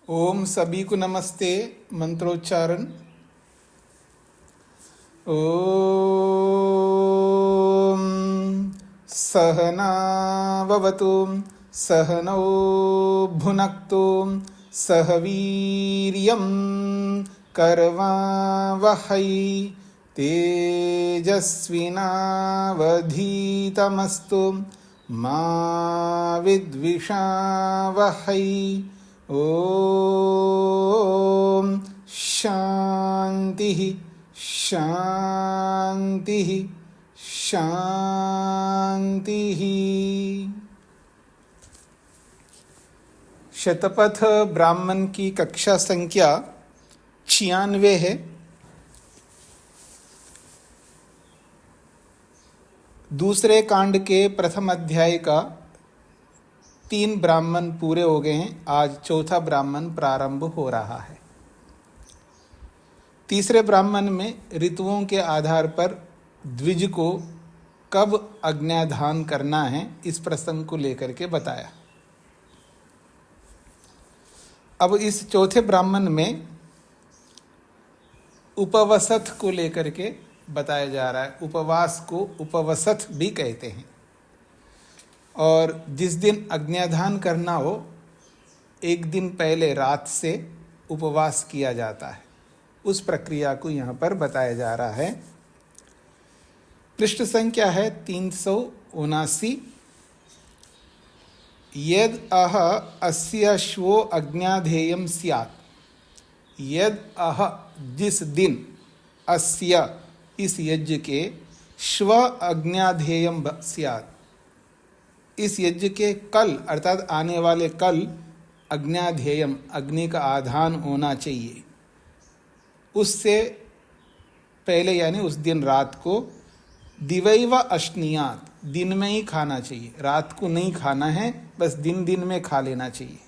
ओम सभी को नमस्ते। मंत्रोच्चारण। ओम सहनाववतु सहनौ भुनक्तु सह वीर्यं करवावहै तेजस्विनावधीतमस्तु मा विद्विषावहै। ओम शांति शांति शांति। शतपथ ब्राह्मण की कक्षा संख्या 96 है। दूसरे कांड के प्रथम अध्याय का 3 ब्राह्मण पूरे हो गए हैं। आज चौथा ब्राह्मण प्रारंभ हो रहा है। तीसरे ब्राह्मण में ऋतुओं के आधार पर द्विज को कब अग्न्याधान करना है, इस प्रसंग को लेकर के बताया। अब इस चौथे ब्राह्मण में उपवसत को लेकर के बताया जा रहा है। उपवास को उपवसत भी कहते हैं। और जिस दिन अग्न्याधान करना हो, एक दिन पहले रात से उपवास किया जाता है। उस प्रक्रिया को यहाँ पर बताया जा रहा है। पृष्ठ संख्या है 379। यद अह अस्य श्वो अग्न्याधेयं स्यात्। यद अह जिस दिन, अस्य इस यज्ञ के, श्व अग्न्याधेयं स्यात् इस यज्ञ के कल अर्थात आने वाले कल अग्न्याधेयम अग्नि का आधान होना चाहिए। उससे पहले यानी उस दिन रात को दिवैव अश्नीयात दिन में ही खाना चाहिए। रात को नहीं खाना है, बस दिन दिन में खा लेना चाहिए।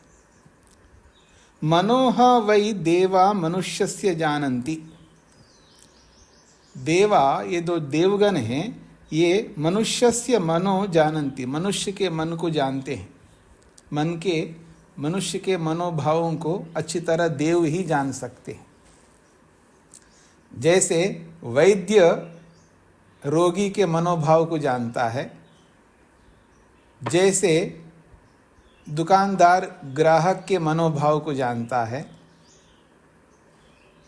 मनोह वै देवा मनुष्यस्य जानन्ति। देवा, ये दो देवगण हैं, ये मनुष्यस्य मनो जानन्ति मनुष्य के मन को जानते हैं। मनुष्य के मनोभावों को अच्छी तरह देव ही जान सकते हैं। जैसे वैद्य रोगी के मनोभाव को जानता है, जैसे दुकानदार ग्राहक के मनोभाव को जानता है,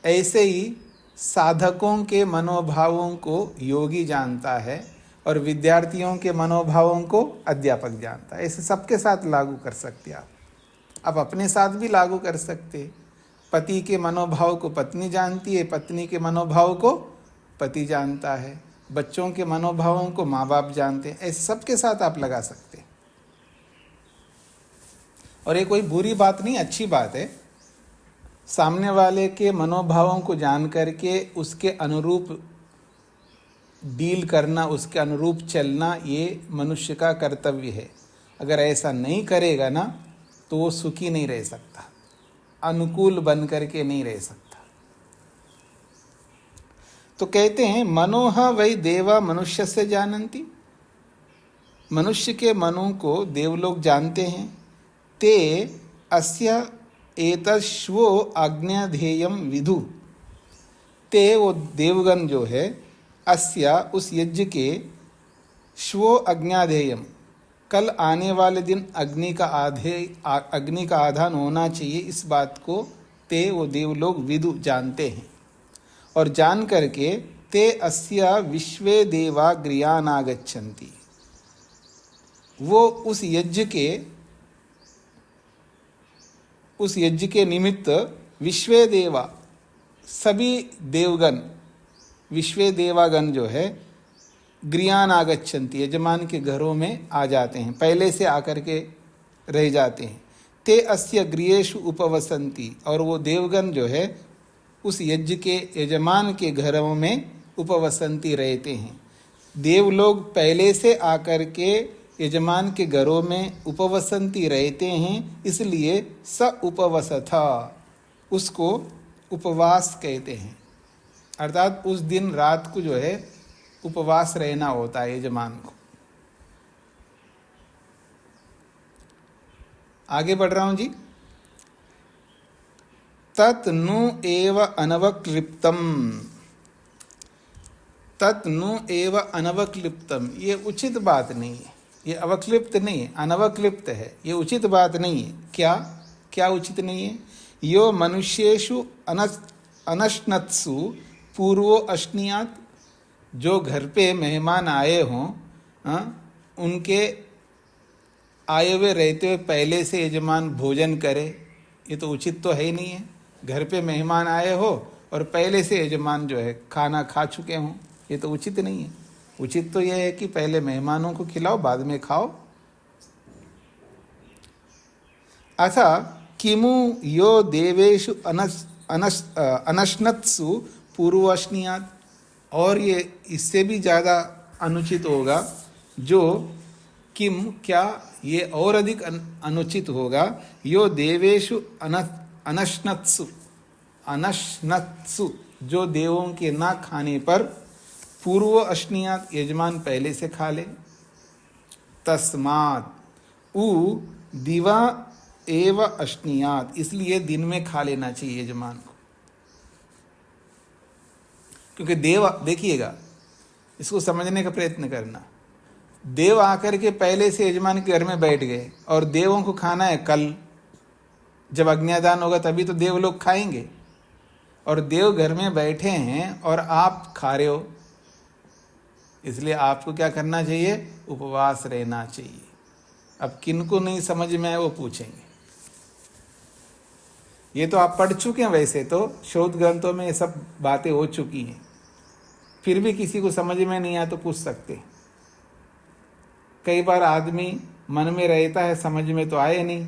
ऐसे ही साधकों के मनोभावों को योगी जानता है और विद्यार्थियों के मनोभावों को अध्यापक जानता है। ऐसे सबके साथ लागू कर सकते आप अपने साथ भी लागू कर सकते। पति के मनोभाव को पत्नी जानती है, पत्नी के मनोभाव को पति जानता है, बच्चों के मनोभावों को माँ बाप जानते हैं। ऐसे सबके साथ आप लगा सकते। और ये कोई बुरी बात नहीं, अच्छी बात है। सामने वाले के मनोभावों को जान करके उसके अनुरूप डील करना, उसके अनुरूप चलना, ये मनुष्य का कर्तव्य है। अगर ऐसा नहीं करेगा ना, तो वो सुखी नहीं रह सकता, अनुकूल बन करके नहीं रह सकता। तो कहते हैं मनोह वै देवा मनुष्य से जानन्ति। मनुष्य के मनों को देवलोग जानते हैं। ते अस्य एतश्वो आज्ञाधेयं विदु। ते वो देवगण जो है, अस्य उस यज्ञ के, श्वो अग्न्याधेयम कल आने वाले दिन अग्नि का आधान होना चाहिए, इस बात को ते वो देवलोग विदु जानते हैं। और जान करके ते अस्य विश्वे देवा गृहानागच्छन्ति। वो उस यज्ञ के निमित्त विश्वे देवा, सभी देवगण, विश्वे देवागण जो है, गृहानागच्छन्ति यजमान के घरों में आ जाते हैं, पहले से आकर के रह जाते हैं। ते अस्य गृहेषु उपवसन्ति। और वो देवगण जो है उस यज्ञ के यजमान के घरों में उपवसन्ति रहते हैं। देवलोग पहले से आकर के यजमान के घरों में उपवसन्ति रहते हैं, इसलिए स उपवसथा, उसको उपवास कहते हैं। अर्थात उस दिन रात को जो है उपवास रहना होता है यजमान को। आगे बढ़ रहा हूं जी। तत् नु एव अनवक्लिप्तम, तत् नु एव अनवक्लिप्तम, ये उचित बात नहीं है, ये अवक्लिप्त नहीं है, अनवक्लिप्त है, ये उचित बात नहीं है। क्या क्या उचित नहीं है? यो मनुष्येषु अनश्नत्सु पूर्वो अश्नियात, जो घर पे मेहमान आए हों, उनके आए हुए रहते हुए पहले से यजमान भोजन करे, ये तो उचित तो है ही नहीं है। घर पे मेहमान आए हो और पहले से यजमान जो है खाना खा चुके हों, ये तो उचित नहीं है। उचित तो यह है कि पहले मेहमानों को खिलाओ, बाद में खाओ। अथा किमु यो देवेषु अनश्नत्सु पूर्वाश्नियात, और ये इससे भी ज़्यादा अनुचित होगा, जो किम क्या, ये और अधिक अनुचित होगा, यो देवेषु अनश्नत्सु, अनश्नत्सु जो देवों के ना खाने पर पूर्व अश्नियात यजमान पहले से खा ले। तस्मात् उ दिवा एव अश्नियात, इसलिए दिन में खा लेना चाहिए यजमान को। क्योंकि देव, देखिएगा इसको समझने का प्रयत्न करना, देव आकर के पहले से यजमान के घर में बैठ गए और देवों को खाना है कल, जब अग्न्यादान होगा तभी तो देव लोग खाएंगे, और देव घर में बैठे हैं और आप खा रहे हो, इसलिए आपको क्या करना चाहिए? उपवास रहना चाहिए। अब किनको नहीं समझ में आए वो पूछेंगे, ये तो आप पढ़ चुके हैं, वैसे तो शोध ग्रंथों में ये सब बातें हो चुकी हैं, फिर भी किसी को समझ में नहीं आया तो पूछ सकते हैं। कई बार आदमी मन में रहता है, समझ में तो आए नहीं,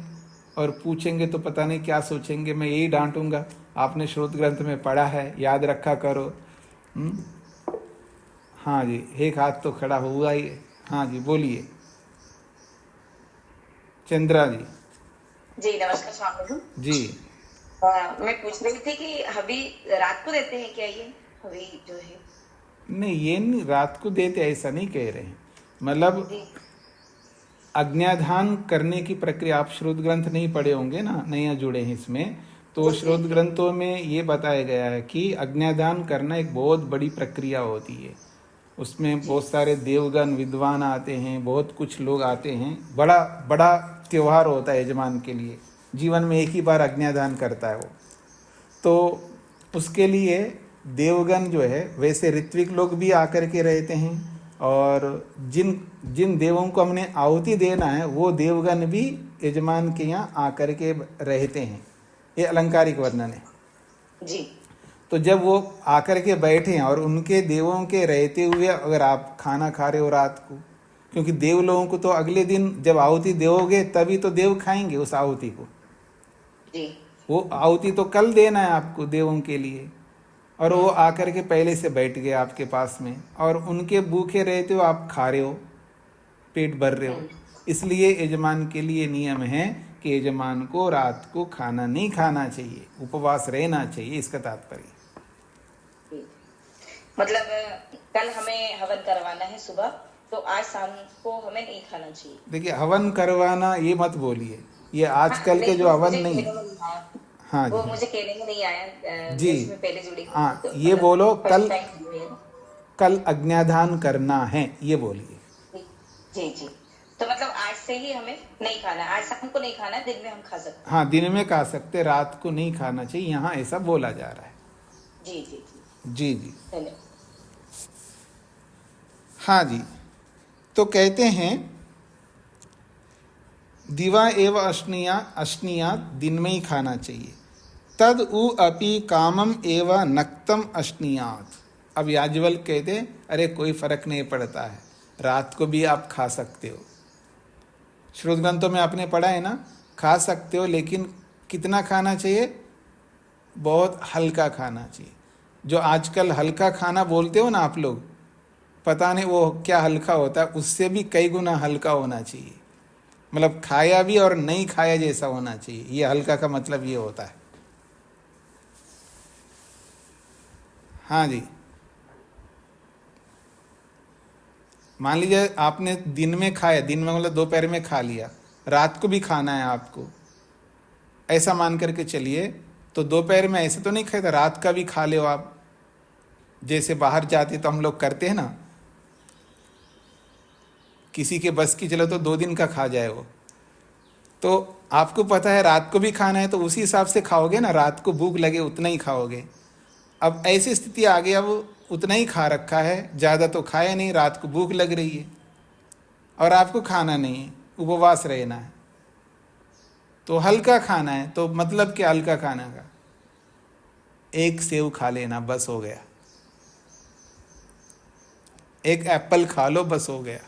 और पूछेंगे तो पता नहीं क्या सोचेंगे, मैं यही डांटूंगा, आपने शोध ग्रंथ में पढ़ा है, याद रखा करो। हाँ जी, एक हाथ तो खड़ा हुआ ही है। हाँ जी बोलिए चंद्रा जी। जी नमस्कार स्वामी जी। मैं पूछ रही थी कि हबी रात को देते हैं क्या? ये हबी जो है, नहीं ये नहीं रात को देते, ऐसा नहीं कह रहे हैं। मतलब अज्ञाधान करने की प्रक्रिया, आप श्रोत ग्रंथ नहीं पढ़े होंगे ना, नया जुड़े हैं इसमें, तो श्रोत ग्रंथों में ये बताया गया है कि अज्ञाधान करना एक बहुत बड़ी प्रक्रिया होती है। उसमें बहुत सारे देवगण विद्वान आते हैं, बहुत कुछ लोग आते हैं, बड़ा बड़ा त्योहार होता है यजमान के लिए, जीवन में एक ही बार अज्ञादान करता है वो। तो उसके लिए देवगण जो है, वैसे ऋत्विक लोग भी आकर के रहते हैं, और जिन जिन देवों को हमने आहुति देना है वो देवगण भी यजमान के यहाँ आकर के रहते हैं। ये अलंकारिक वर्णन है जी। तो जब वो आकर के बैठे हैं और उनके देवों के रहते हुए अगर आप खाना खा रहे हो रात को, क्योंकि देव लोगों को तो अगले दिन जब आहुति दोगे तभी तो देव खाएंगे उस आहुति को जी। वो आहुति तो कल देना है आपको देवों के लिए, और वो आकर के पहले से बैठ गए आपके पास में, और उनके भूखे रहते हो आप खा रहे हो, पेट भर रहे हो। इसलिए यजमान के लिए नियम है कि यजमान को रात को खाना नहीं खाना चाहिए, उपवास रहना चाहिए, इसका तात्पर्य। मतलब कल हमें हवन करवाना है सुबह, तो आज शाम को हमें नहीं खाना चाहिए। देखिए हवन करवाना ये मत बोलिए, ये आजकल के जो हवन नहीं है। हाँ वो जी मुझे कहने में नहीं आया जी। पहले जुड़ी। हाँ तो ये मतलब बोलो कल अज्ञाधान करना है, ये बोलिए। जी जी। तो मतलब आज से ही हमें नहीं खाना, आज शाम को नहीं खाना, दिन में हम खा सकते हैं। हाँ दिन में खा सकते, रात को नहीं खाना चाहिए, यहाँ ऐसा बोला जा रहा है। जी जी जी जी। जी। हाँ जी, तो कहते हैं दिवा एवं अश्निया दिन में ही खाना चाहिए। तद उ अपि कामम एवं नक्तम अश्नियात। अब याज्ञवल कहते हैं अरे कोई फर्क नहीं पड़ता है, रात को भी आप खा सकते हो। श्रुत ग्रंथों में आपने पढ़ा है ना, खा सकते हो, लेकिन कितना खाना चाहिए? बहुत हल्का खाना चाहिए। जो आजकल हल्का खाना बोलते हो ना आप लोग, पता नहीं वो क्या हल्का होता है, उससे भी कई गुना हल्का होना चाहिए। मतलब खाया भी और नहीं खाया जैसा होना चाहिए, ये हल्का का मतलब ये होता है। हाँ जी, मान लीजिए आपने दिन में खाया, दिन में मतलब दोपहर में खा लिया, रात को भी खाना है आपको, ऐसा मान करके चलिए, तो दोपहर में ऐसे तो नहीं खाते, रात का भी खा लो आप। जैसे बाहर जाते तो हम लोग करते हैं ना, किसी के बस की चलो तो 2 दिन का खा जाए वो, तो आपको पता है रात को भी खाना है तो उसी हिसाब से खाओगे ना, रात को भूख लगे उतना ही खाओगे। अब ऐसी स्थिति आ गई, अब उतना ही खा रखा है, ज़्यादा तो खाया नहीं, रात को भूख लग रही है और आपको खाना नहीं है, उपवास रहना है, तो हल्का खाना है। तो मतलब क्या हल्का खाना का, 1 सेव खा लेना, बस हो गया। 1 एप्पल खा लो, बस हो गया।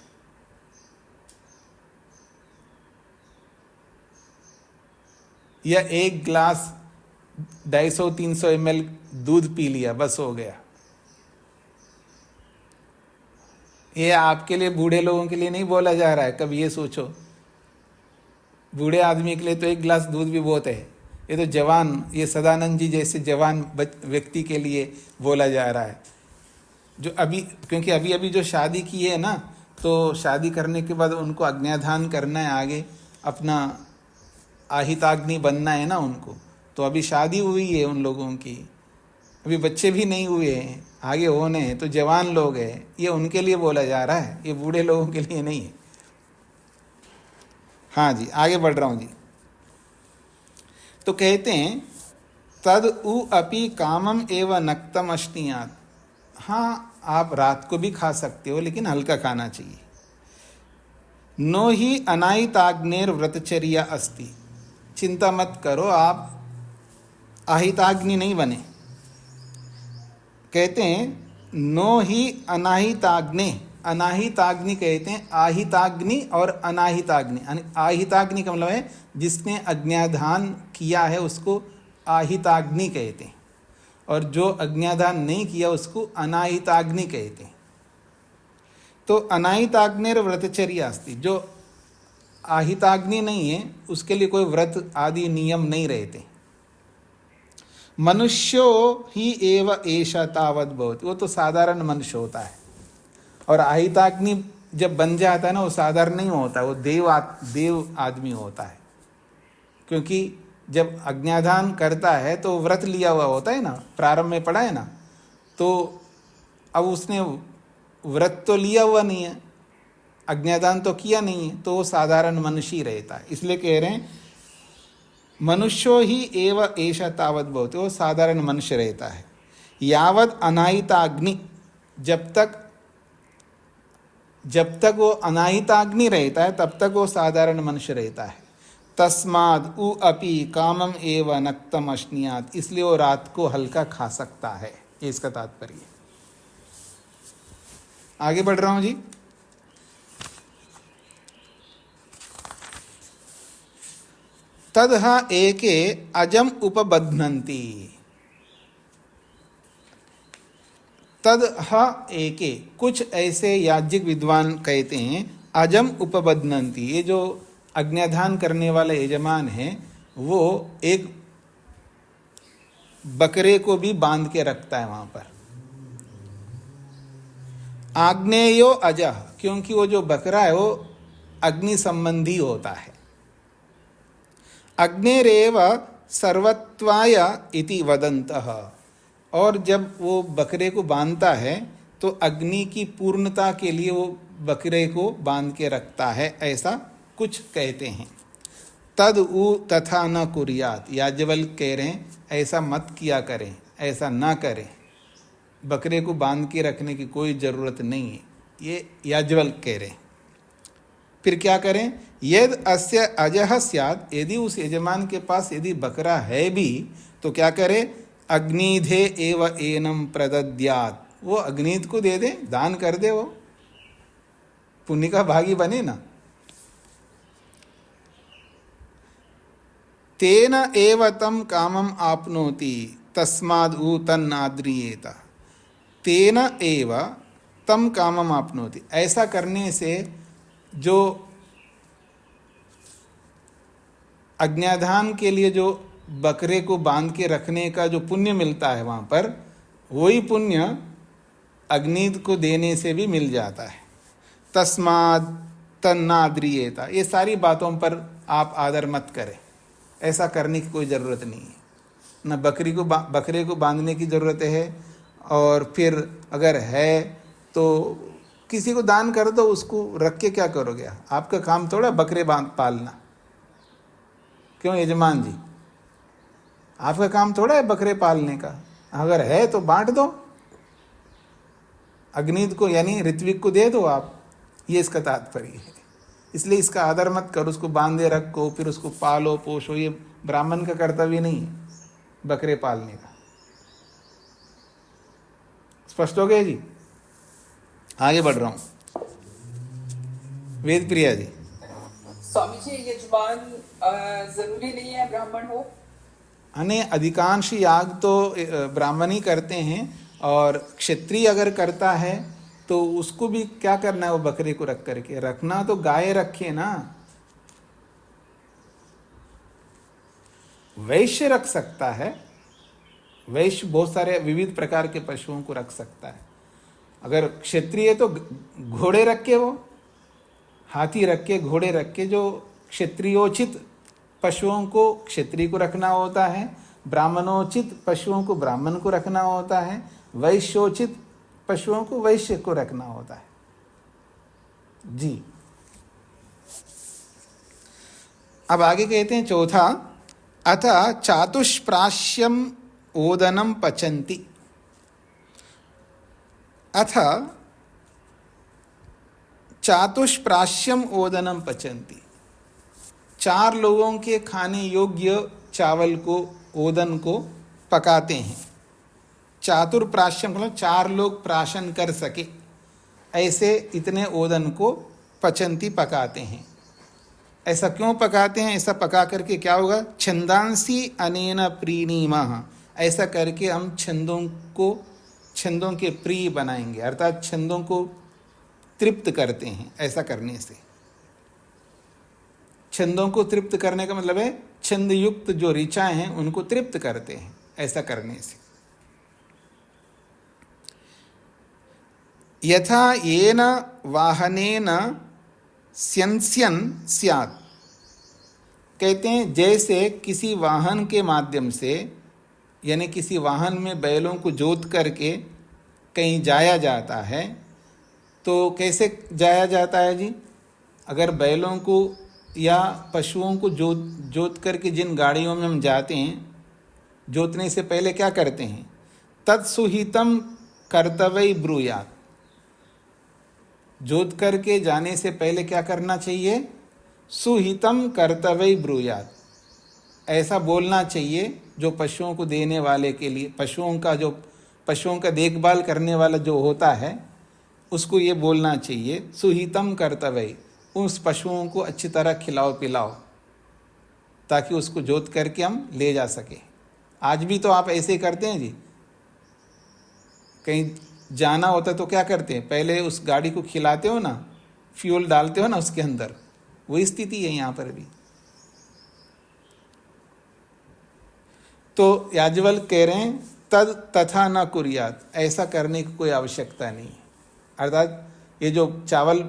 या 1 ग्लास 250-300 ml दूध पी लिया, बस हो गया। ये आपके लिए, बूढ़े लोगों के लिए नहीं बोला जा रहा है, कभी ये सोचो। बूढ़े आदमी के लिए तो 1 गिलास दूध भी बहुत है, ये तो जवान, ये सदानंद जी जैसे जवान व्यक्ति के लिए बोला जा रहा है, जो अभी, क्योंकि अभी अभी जो शादी की है ना, तो शादी करने के बाद उनको अज्ञाधान करना है, आगे अपना आहिताग्नि बनना है ना उनको। तो अभी शादी हुई है उन लोगों की, अभी बच्चे भी नहीं हुए हैं, आगे होने हैं, तो जवान लोग हैं, ये उनके लिए बोला जा रहा है, ये बूढ़े लोगों के लिए नहीं है। हाँ जी, आगे बढ़ रहा हूँ जी। तो कहते हैं तद उ अपि कामम एव नक्तम अश्नियात। हाँ, आप रात को भी खा सकते हो, लेकिन हल्का खाना चाहिए। नो ही अनाहिताग्नेर व्रतचर्या अस्ति। चिंता मत करो, आप आहिताग्नि नहीं बने। कहते हैं नो ही अनाहिताग्नि, अनाहिताग्नि कहते हैं आहिताग्नि और अनाहिताग्नि। आहिताग्नि का मतलब है जिसने अज्ञाधान किया है उसको आहिताग्नि कहते हैं, और जो अज्ञाधान नहीं किया उसको अनाहिताग्नि कहते हैं। तो अनाहिताग्निर व्रतचर्या अस्ति, जो आहिताग्नि नहीं है उसके लिए कोई व्रत आदि नियम नहीं रहते। मनुष्यो ही एव एषा तावत भवति, वो तो साधारण मनुष्य होता है। और आहिताग्नि जब बन जाता है ना, वो साधारण नहीं होता, वो देव आदमी होता है। क्योंकि जब अज्ञाधान करता है तो व्रत लिया हुआ होता है ना, प्रारंभ में पढ़ा है ना, तो अब उसने व्रत तो लिया हुआ नहीं है, अज्ञाधान तो किया नहीं है, तो वो साधारण मनुष्य ही रहता है। इसलिए कह रहे हैं मनुष्यो ही एव एषा तावत भवति, वो साधारण मनुष्य रहता है। यावद अनाहिताग्नि, जब तक वो अनाहिताग्नि रहता है तब तक वो साधारण मनुष्य रहता है। तस्माद उ अपि कामम एव नक्तम अश्नियात, इसलिए वो रात को हल्का खा सकता है, ये इसका तात्पर्य। आगे बढ़ रहा हूं जी। तदह एके अजम उपबध्नन्ति। तदह एके, कुछ ऐसे याज्ञिक विद्वान कहते हैं अजम उपबध्नन्ति, ये जो अज्ञाधान करने वाला यजमान है वो एक बकरे को भी बांध के रखता है वहां पर। आग्नेयो अजह, क्योंकि वो जो बकरा है वो अग्नि संबंधी होता है। अग्नेरेव सर्वत्वाय इति वदन्तः, और जब वो बकरे को बांधता है तो अग्नि की पूर्णता के लिए वो बकरे को बांध के रखता है, ऐसा कुछ कहते हैं। तद उ तथा न कुर्यात, याज्ञवल्क्य कह रहे हैं ऐसा मत किया करें, ऐसा ना करें, बकरे को बांध के रखने की कोई ज़रूरत नहीं है, ये याज्ञवल्क्य कह रहे हैं। फिर क्या करें, यद अस्य अजह स्यात्, यदि उस यजमान के पास यदि बकरा है भी तो क्या करे, अग्निधे एव एनम प्रदद्यात्, वो अग्निध को दे दे, दान कर दे, वो पुण्य का भागी बने ना। तेन एव तम कामम आपनोति तस्माद् उ तन्नाद्रियेत। तेन एव तम कामम आपनोति, ऐसा करने से जो अज्ञाधान के लिए जो बकरे को बांध के रखने का जो पुण्य मिलता है वहाँ पर, वही पुण्य अग्निध को देने से भी मिल जाता है। तस्माद् तन्नाद्रियेत, ये सारी बातों पर आप आदर मत करें, ऐसा करने की कोई ज़रूरत नहीं है। न बकरे को बांधने की ज़रूरत है, और फिर अगर है तो किसी को दान कर दो, उसको रख के क्या करोगे? आपका काम थोड़ा बकरे पालना। क्यों यजमान जी, आपका काम थोड़ा है बकरे पालने का। अगर है तो बांट दो, अग्निद को यानी ऋत्विक को दे दो आप, ये इसका तात्पर्य है। इसलिए इसका आदर मत करो, उसको बांधे रखो, फिर उसको पालो पोषो, ये ब्राह्मण का कर्तव्य नहीं है बकरे पालने का। स्पष्ट हो गया जी? आगे बढ़ रहा हूं। वेद प्रिया जी। स्वामी जी, यजमान जरूरी नहीं है ब्राह्मण हो? अने अधिकांश याग तो ब्राह्मण ही करते हैं, और क्षत्रिय अगर करता है तो उसको भी क्या करना है? वो बकरे को रख करके रखना, तो गाय रखे ना। वैश्य रख सकता है, वैश्य बहुत सारे विविध प्रकार के पशुओं को रख सकता है। अगर क्षत्रिय तो घोड़े रख के, वो हाथी रख के, घोड़े रख के, जो क्षत्रियोचित पशुओं को क्षत्रिय को रखना होता है, ब्राह्मणोचित पशुओं को ब्राह्मण को रखना होता है, वैश्योचित पशुओं को वैश्य को रखना होता है जी। अब आगे कहते हैं चौथा, अथ चातुष्प्राश्यम ओदनम पचन्ति। अथ चातुष्प्राश्यम ओदनम पचन्ति, 4 लोगों के खाने योग्य चावल को, ओदन को पकाते हैं। चातुर्प्राश्यम मतलब 4 लोग प्राशन कर सके, ऐसे इतने ओदन को पचन्ति पकाते हैं। ऐसा क्यों पकाते हैं? ऐसा पका करके क्या होगा? छंदांसी अनेन प्रीणीमः, ऐसा करके हम छंदों के प्रिय बनाएंगे, अर्थात छंदों को तृप्त करते हैं। ऐसा करने से छंदों को तृप्त करने का मतलब है छंद युक्त जो ऋचाएं हैं उनको तृप्त करते हैं, ऐसा करने से। यथा येन वाहनेन स्यंस्यन् स्यात्, कहते हैं जैसे किसी वाहन के माध्यम से, यानी किसी वाहन में बैलों को जोत करके कहीं जाया जाता है, तो कैसे जाया जाता है जी? अगर बैलों को या पशुओं को जोत करके जिन गाड़ियों में हम जाते हैं, जोतने से पहले क्या करते हैं? तत्सुहितम कर्तव्य ब्रूयात्, जोत करके जाने से पहले क्या करना चाहिए? सुहितम कर्तव्य ब्रूयात्, ऐसा बोलना चाहिए जो पशुओं को देने वाले के लिए, पशुओं का देखभाल करने वाला जो होता है उसको ये बोलना चाहिए, सुहितम कर्तव्य, उस पशुओं को अच्छी तरह खिलाओ पिलाओ, ताकि उसको जोत करके हम ले जा सके। आज भी तो आप ऐसे करते हैं जी, कहीं जाना होता तो क्या करते हैं? पहले उस गाड़ी को खिलाते हो ना, फ्यूल डालते हो ना उसके अंदर, वही स्थिति है यहाँ पर भी। तो याज्ञवल्क्य कह रहे हैं तद तथा न कुर्यात्, ऐसा करने की कोई आवश्यकता नहीं। अर्थात ये जो चावल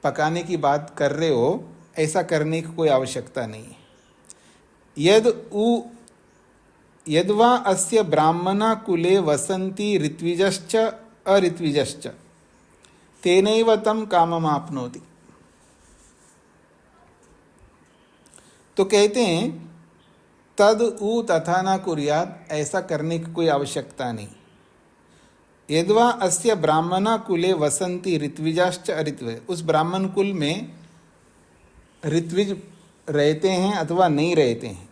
पकाने की बात कर रहे हो, ऐसा करने की कोई आवश्यकता नहीं है। यद्वा अस्य ब्राह्मणा कुले वसन्ति ऋत्विजश्च अऋत्विजश्च तेनैव तं काममाप्नोति। तो कहते हैं तद उ तथा न कुर्यात्, ऐसा करने की कोई आवश्यकता नहीं। यद्वा अस्य ब्राह्मणा कुले वसन्ति ऋत्विजाश्च अऋत्विज, उस ब्राह्मण कुल में ऋत्विज रहते हैं अथवा नहीं रहते हैं,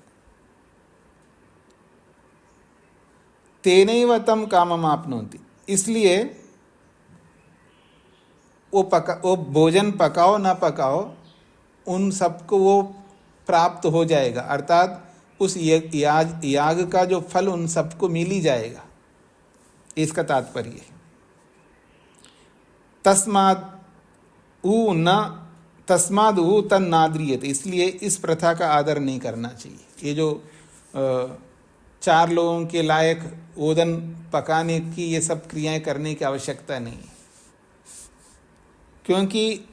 तेनैव तं काममाप्नोति, इसलिए वो भोजन पकाओ ना पकाओ, उन सबको वो प्राप्त हो जाएगा। अर्थात उस याग का जो फल उन सबको मिल ही जाएगा, इसका तात्पर्य है। तस्माद् उ तन्नाद्रियते, इसलिए इस प्रथा का आदर नहीं करना चाहिए। ये जो 4 लोगों के लायक ओदन पकाने की ये सब क्रियाएं करने की आवश्यकता नहीं है, क्योंकि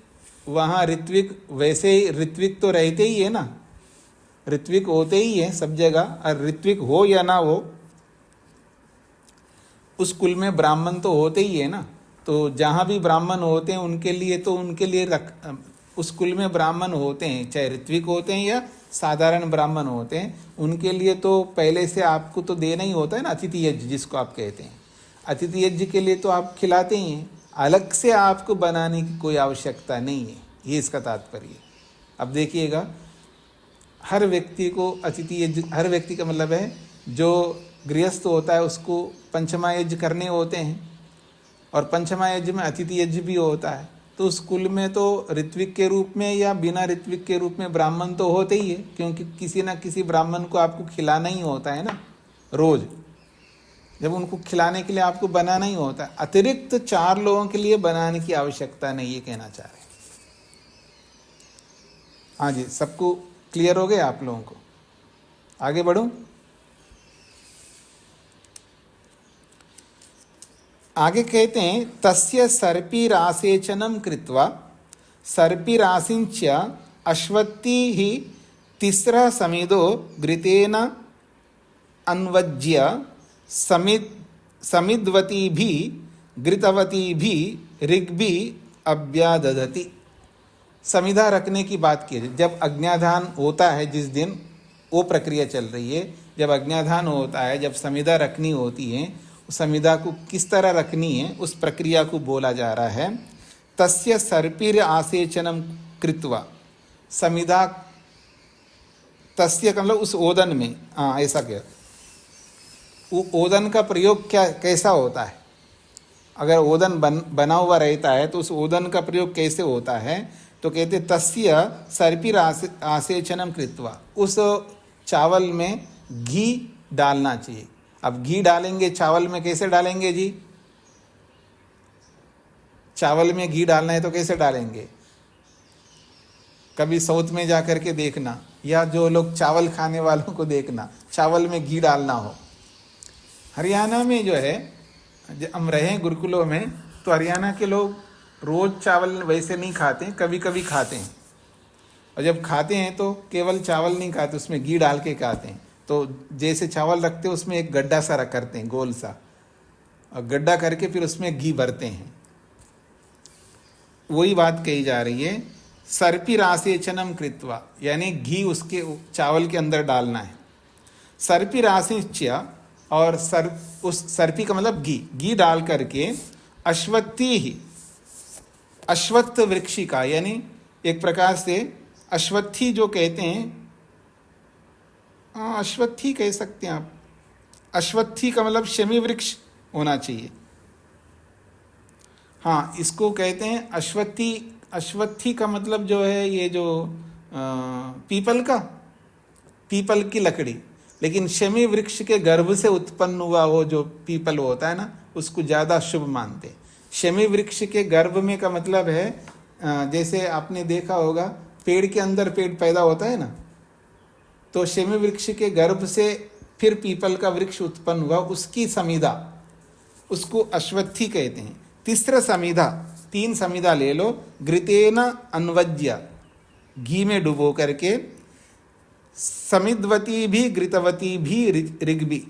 वहाँ ऋत्विक वैसे ही ऋत्विक तो रहते ही है ना, ऋत्विक होते ही हैं सब जगह, और ऋत्विक हो या ना हो, उस कुल में ब्राह्मण तो होते ही है ना। तो जहाँ भी ब्राह्मण होते हैं उनके लिए तो उनके लिए उस कुल में ब्राह्मण होते हैं, चाहे ऋत्विक होते हैं या साधारण ब्राह्मण होते हैं, उनके लिए तो पहले से आपको तो देना ही होता है ना, अतिथि यज्ञ जिसको आप कहते हैं। अतिथि यज्ञ के लिए तो आप खिलाते ही हैं, अलग से आपको बनाने की कोई आवश्यकता नहीं है, ये इसका तात्पर्य। अब देखिएगा, हर व्यक्ति को अतिथि यज्ञ, हर व्यक्ति का मतलब है जो गृहस्थ होता है उसको पंचमा यज्ञ करने होते हैं, और पंचमा यज्ञ में अतिथि यज्ञ भी होता है। तो उस कुल में तो ऋत्विक के रूप में या बिना ऋत्विक के रूप में ब्राह्मण तो होते ही है, क्योंकि किसी ना किसी ब्राह्मण को आपको खिलाना ही होता है ना रोज। जब उनको खिलाने के लिए आपको बनाना ही होता है, अतिरिक्त 4 लोगों के लिए बनाने की आवश्यकता नहीं, ये कहना चाह रहे हैं। हाँ जी, सबको क्लियर हो गया आप लोगों को? आगे बढ़ूं? आगे कहते हैं तस्य सर्पिरासेचनम कृत्वा सर्पिरासिंच अश्वत्थी ही तिस्रः समिदो घृतेन अन्वज्य समिद्वती भी घृतवती भी ऋग्भि अभ्यादधति। समिधा रखने की बात की है। जब अग्न्याधान होता है जिस दिन, वो प्रक्रिया चल रही है। जब अग्न्याधान होता है, जब समिधा रखनी होती है, समिधा को किस तरह रखनी है उस प्रक्रिया को बोला जा रहा है। तस्य सर्पिर आसेचनम कृत्वा, समिधा तस्य का मतलब उस ओदन में, हाँ ऐसा क्या, वो ओदन का प्रयोग क्या कैसा होता है? अगर ओदन बना हुआ रहता है तो उस ओदन का प्रयोग कैसे होता है? तो कहते तस्य सर्पिर आसेचनम कृत्वा, उस चावल में घी डालना चाहिए। अब घी डालेंगे चावल में, कैसे डालेंगे जी? चावल में घी डालना है तो कैसे डालेंगे? कभी साउथ में जा करके देखना, या जो लोग चावल खाने वालों को देखना, चावल में घी डालना हो। हरियाणा में जो है, हम रहे गुरुकुलों में, तो हरियाणा के लोग रोज चावल वैसे नहीं खाते हैं, कभी कभी खाते हैं। और जब खाते हैं तो केवल चावल नहीं खाते, उसमें घी डाल के खाते हैं। तो जैसे चावल रखते हैं उसमें एक गड्ढा सा रख करते हैं, गोल सा, और गड्ढा करके फिर उसमें घी भरते हैं। वही बात कही जा रही है, सर्पिरासेचनम कृत्वा, यानी घी उसके चावल के अंदर डालना है। सर्पिरासेच्य, और उस सर्पी का मतलब घी डाल करके अश्वत्थी ही, अश्वत्थ वृक्षी का, यानी एक प्रकार से अश्वत्थी जो कहते हैं, अश्वत्थी कह सकते हैं आप। अश्वत्थी का मतलब शमी वृक्ष होना चाहिए। हाँ, इसको कहते हैं अश्वत्थी। अश्वत्थी का मतलब जो है ये जो पीपल का, पीपल की लकड़ी। लेकिन शमी वृक्ष के गर्भ से उत्पन्न हुआ वो जो पीपल होता है ना, उसको ज़्यादा शुभ मानते हैं। शमी वृक्ष के गर्भ में का मतलब है, जैसे आपने देखा होगा पेड़ के अंदर पेड़ पैदा होता है ना, तो शमी वृक्ष के गर्भ से फिर पीपल का वृक्ष उत्पन्न हुआ, उसकी समिधा, उसको अश्वत्थी कहते हैं। तीसरा समिधा, 3 समिधा ले लो, घृतेन अन्वज्य, घी में डुबो करके, समिद्वती भी घृतवती भी ऋग्भि।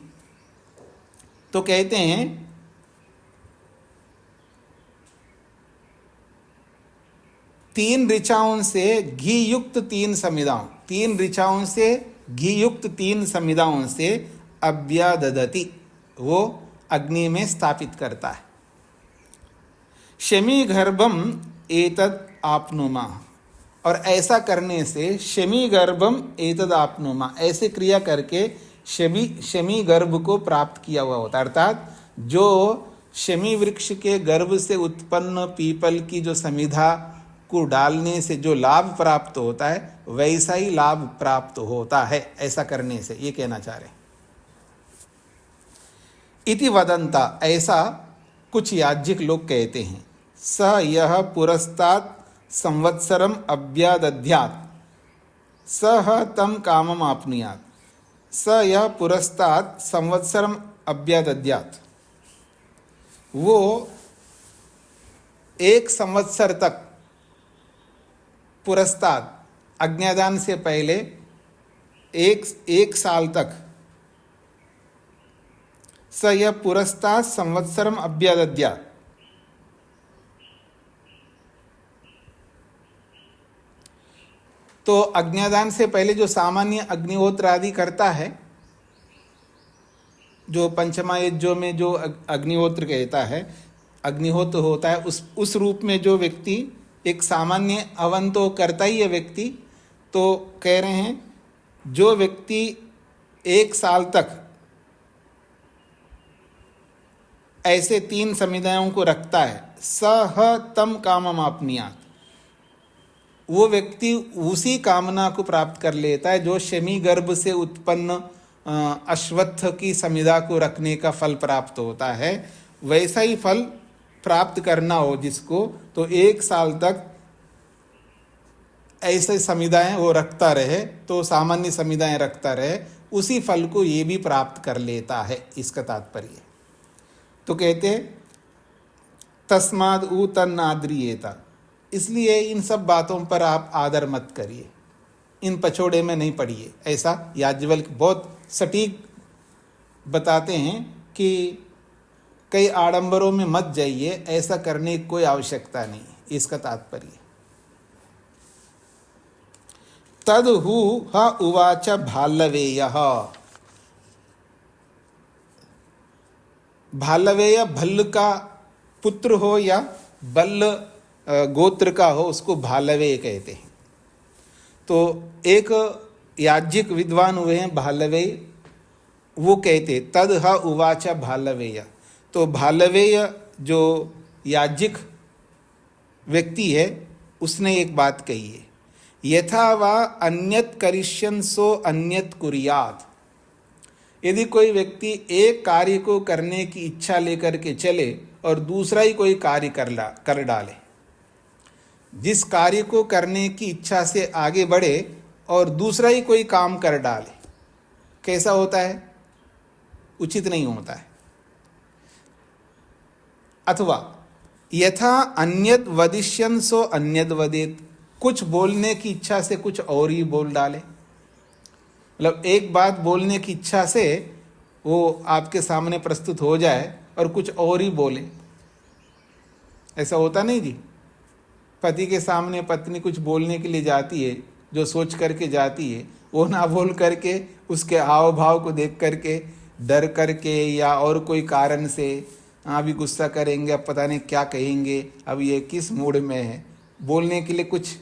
तो कहते हैं 3 ऋचाओं से घी युक्त 3 समिधाओं, 3 ऋचाओं से घी युक्त 3 समिधाओं से अभ्यादधति, वो अग्नि में स्थापित करता है। शमी गर्भम एतद आपनुमा, और ऐसा करने से शमी गर्भम एतद आपनुमा, ऐसे क्रिया करके शमी गर्भ को प्राप्त किया हुआ होता है। अर्थात जो शमी वृक्ष के गर्भ से उत्पन्न पीपल की जो समिधा को डालने से जो लाभ प्राप्त होता है, वैसा ही लाभ प्राप्त होता है ऐसा करने से, ये कहना चाह रहे। इति वदंता, ऐसा कुछ याज्ञिक लोग कहते हैं। स यह पुरस्तात् संवत्सरम अभ्यादध्यात् सह तम कामम आपनुयात्। स यह पुरस्तात् संवत्सरम अभ्यादध्यात्, वो 1 संवत्सर तक पुरस्ताद, अज्ञादान से पहले एक साल तक स य पुरस्तात् संवत्सरम अभ्यदद्या, तो अग्न्यादान से पहले जो सामान्य अग्निहोत्र आदि करता है, जो पंचमा यज्ञों में जो अग्निहोत्र कहता है, अग्निहोत्र होता है, उस रूप में जो व्यक्ति एक सामान्य हवन तो करता ही है व्यक्ति, तो कह रहे हैं जो व्यक्ति एक साल तक ऐसे 3 समुदायों को रखता है, सह तम कामम आपनियात, वो व्यक्ति उसी कामना को प्राप्त कर लेता है जो शमी गर्भ से उत्पन्न अश्वत्थ की समिधा को रखने का फल प्राप्त होता है। वैसा ही फल प्राप्त करना हो जिसको, तो 1 साल तक ऐसे समिधाएं वो रखता रहे, तो सामान्य समिधाएं रखता रहे, उसी फल को ये भी प्राप्त कर लेता है, इसका तात्पर्य। तो कहते तस्माद उ तन्नाद्रियेता, इसलिए इन सब बातों पर आप आदर मत करिए, इन पछोड़े में नहीं पड़िए। ऐसा याज्ञवल्क्य बहुत सटीक बताते हैं कि कई आडंबरों में मत जाइए, ऐसा करने की कोई आवश्यकता नहीं, इसका तात्पर्य। तदहु ह उवाच भाल्लवेयः, भाल्लवेय भल्ल का पुत्र हो या बल्ल गोत्र का हो, उसको भाल्लवेय कहते हैं। तो एक याज्ञिक विद्वान हुए हैं भाल्लवेय, वो कहते तद ह उवाच भाल्लवेय, तो भाल्लवेय जो याज्ञिक व्यक्ति है उसने एक बात कही है, यथा वा अन्यत करिष्यन् सो अन्यत कुर्यात्, यदि कोई व्यक्ति एक कार्य को करने की इच्छा लेकर के चले और दूसरा ही कोई कार्य कर डाले, जिस कार्य को करने की इच्छा से आगे बढ़े और दूसरा ही कोई काम कर डाले, कैसा होता है? उचित नहीं होता है। अथवा यथा अन्यद वदिष्यन् सो अन्यद वदेत, कुछ बोलने की इच्छा से कुछ और ही बोल डाले, मतलब एक बात बोलने की इच्छा से वो आपके सामने प्रस्तुत हो जाए और कुछ और ही बोले, ऐसा होता नहीं जी। पति के सामने पत्नी कुछ बोलने के लिए जाती है, जो सोच करके जाती है वो ना बोल करके उसके हाव भाव को देख करके डर करके या और कोई कारण से अभी गुस्सा करेंगे, अब पता नहीं क्या कहेंगे, अब ये किस मूड में है, बोलने के लिए कुछ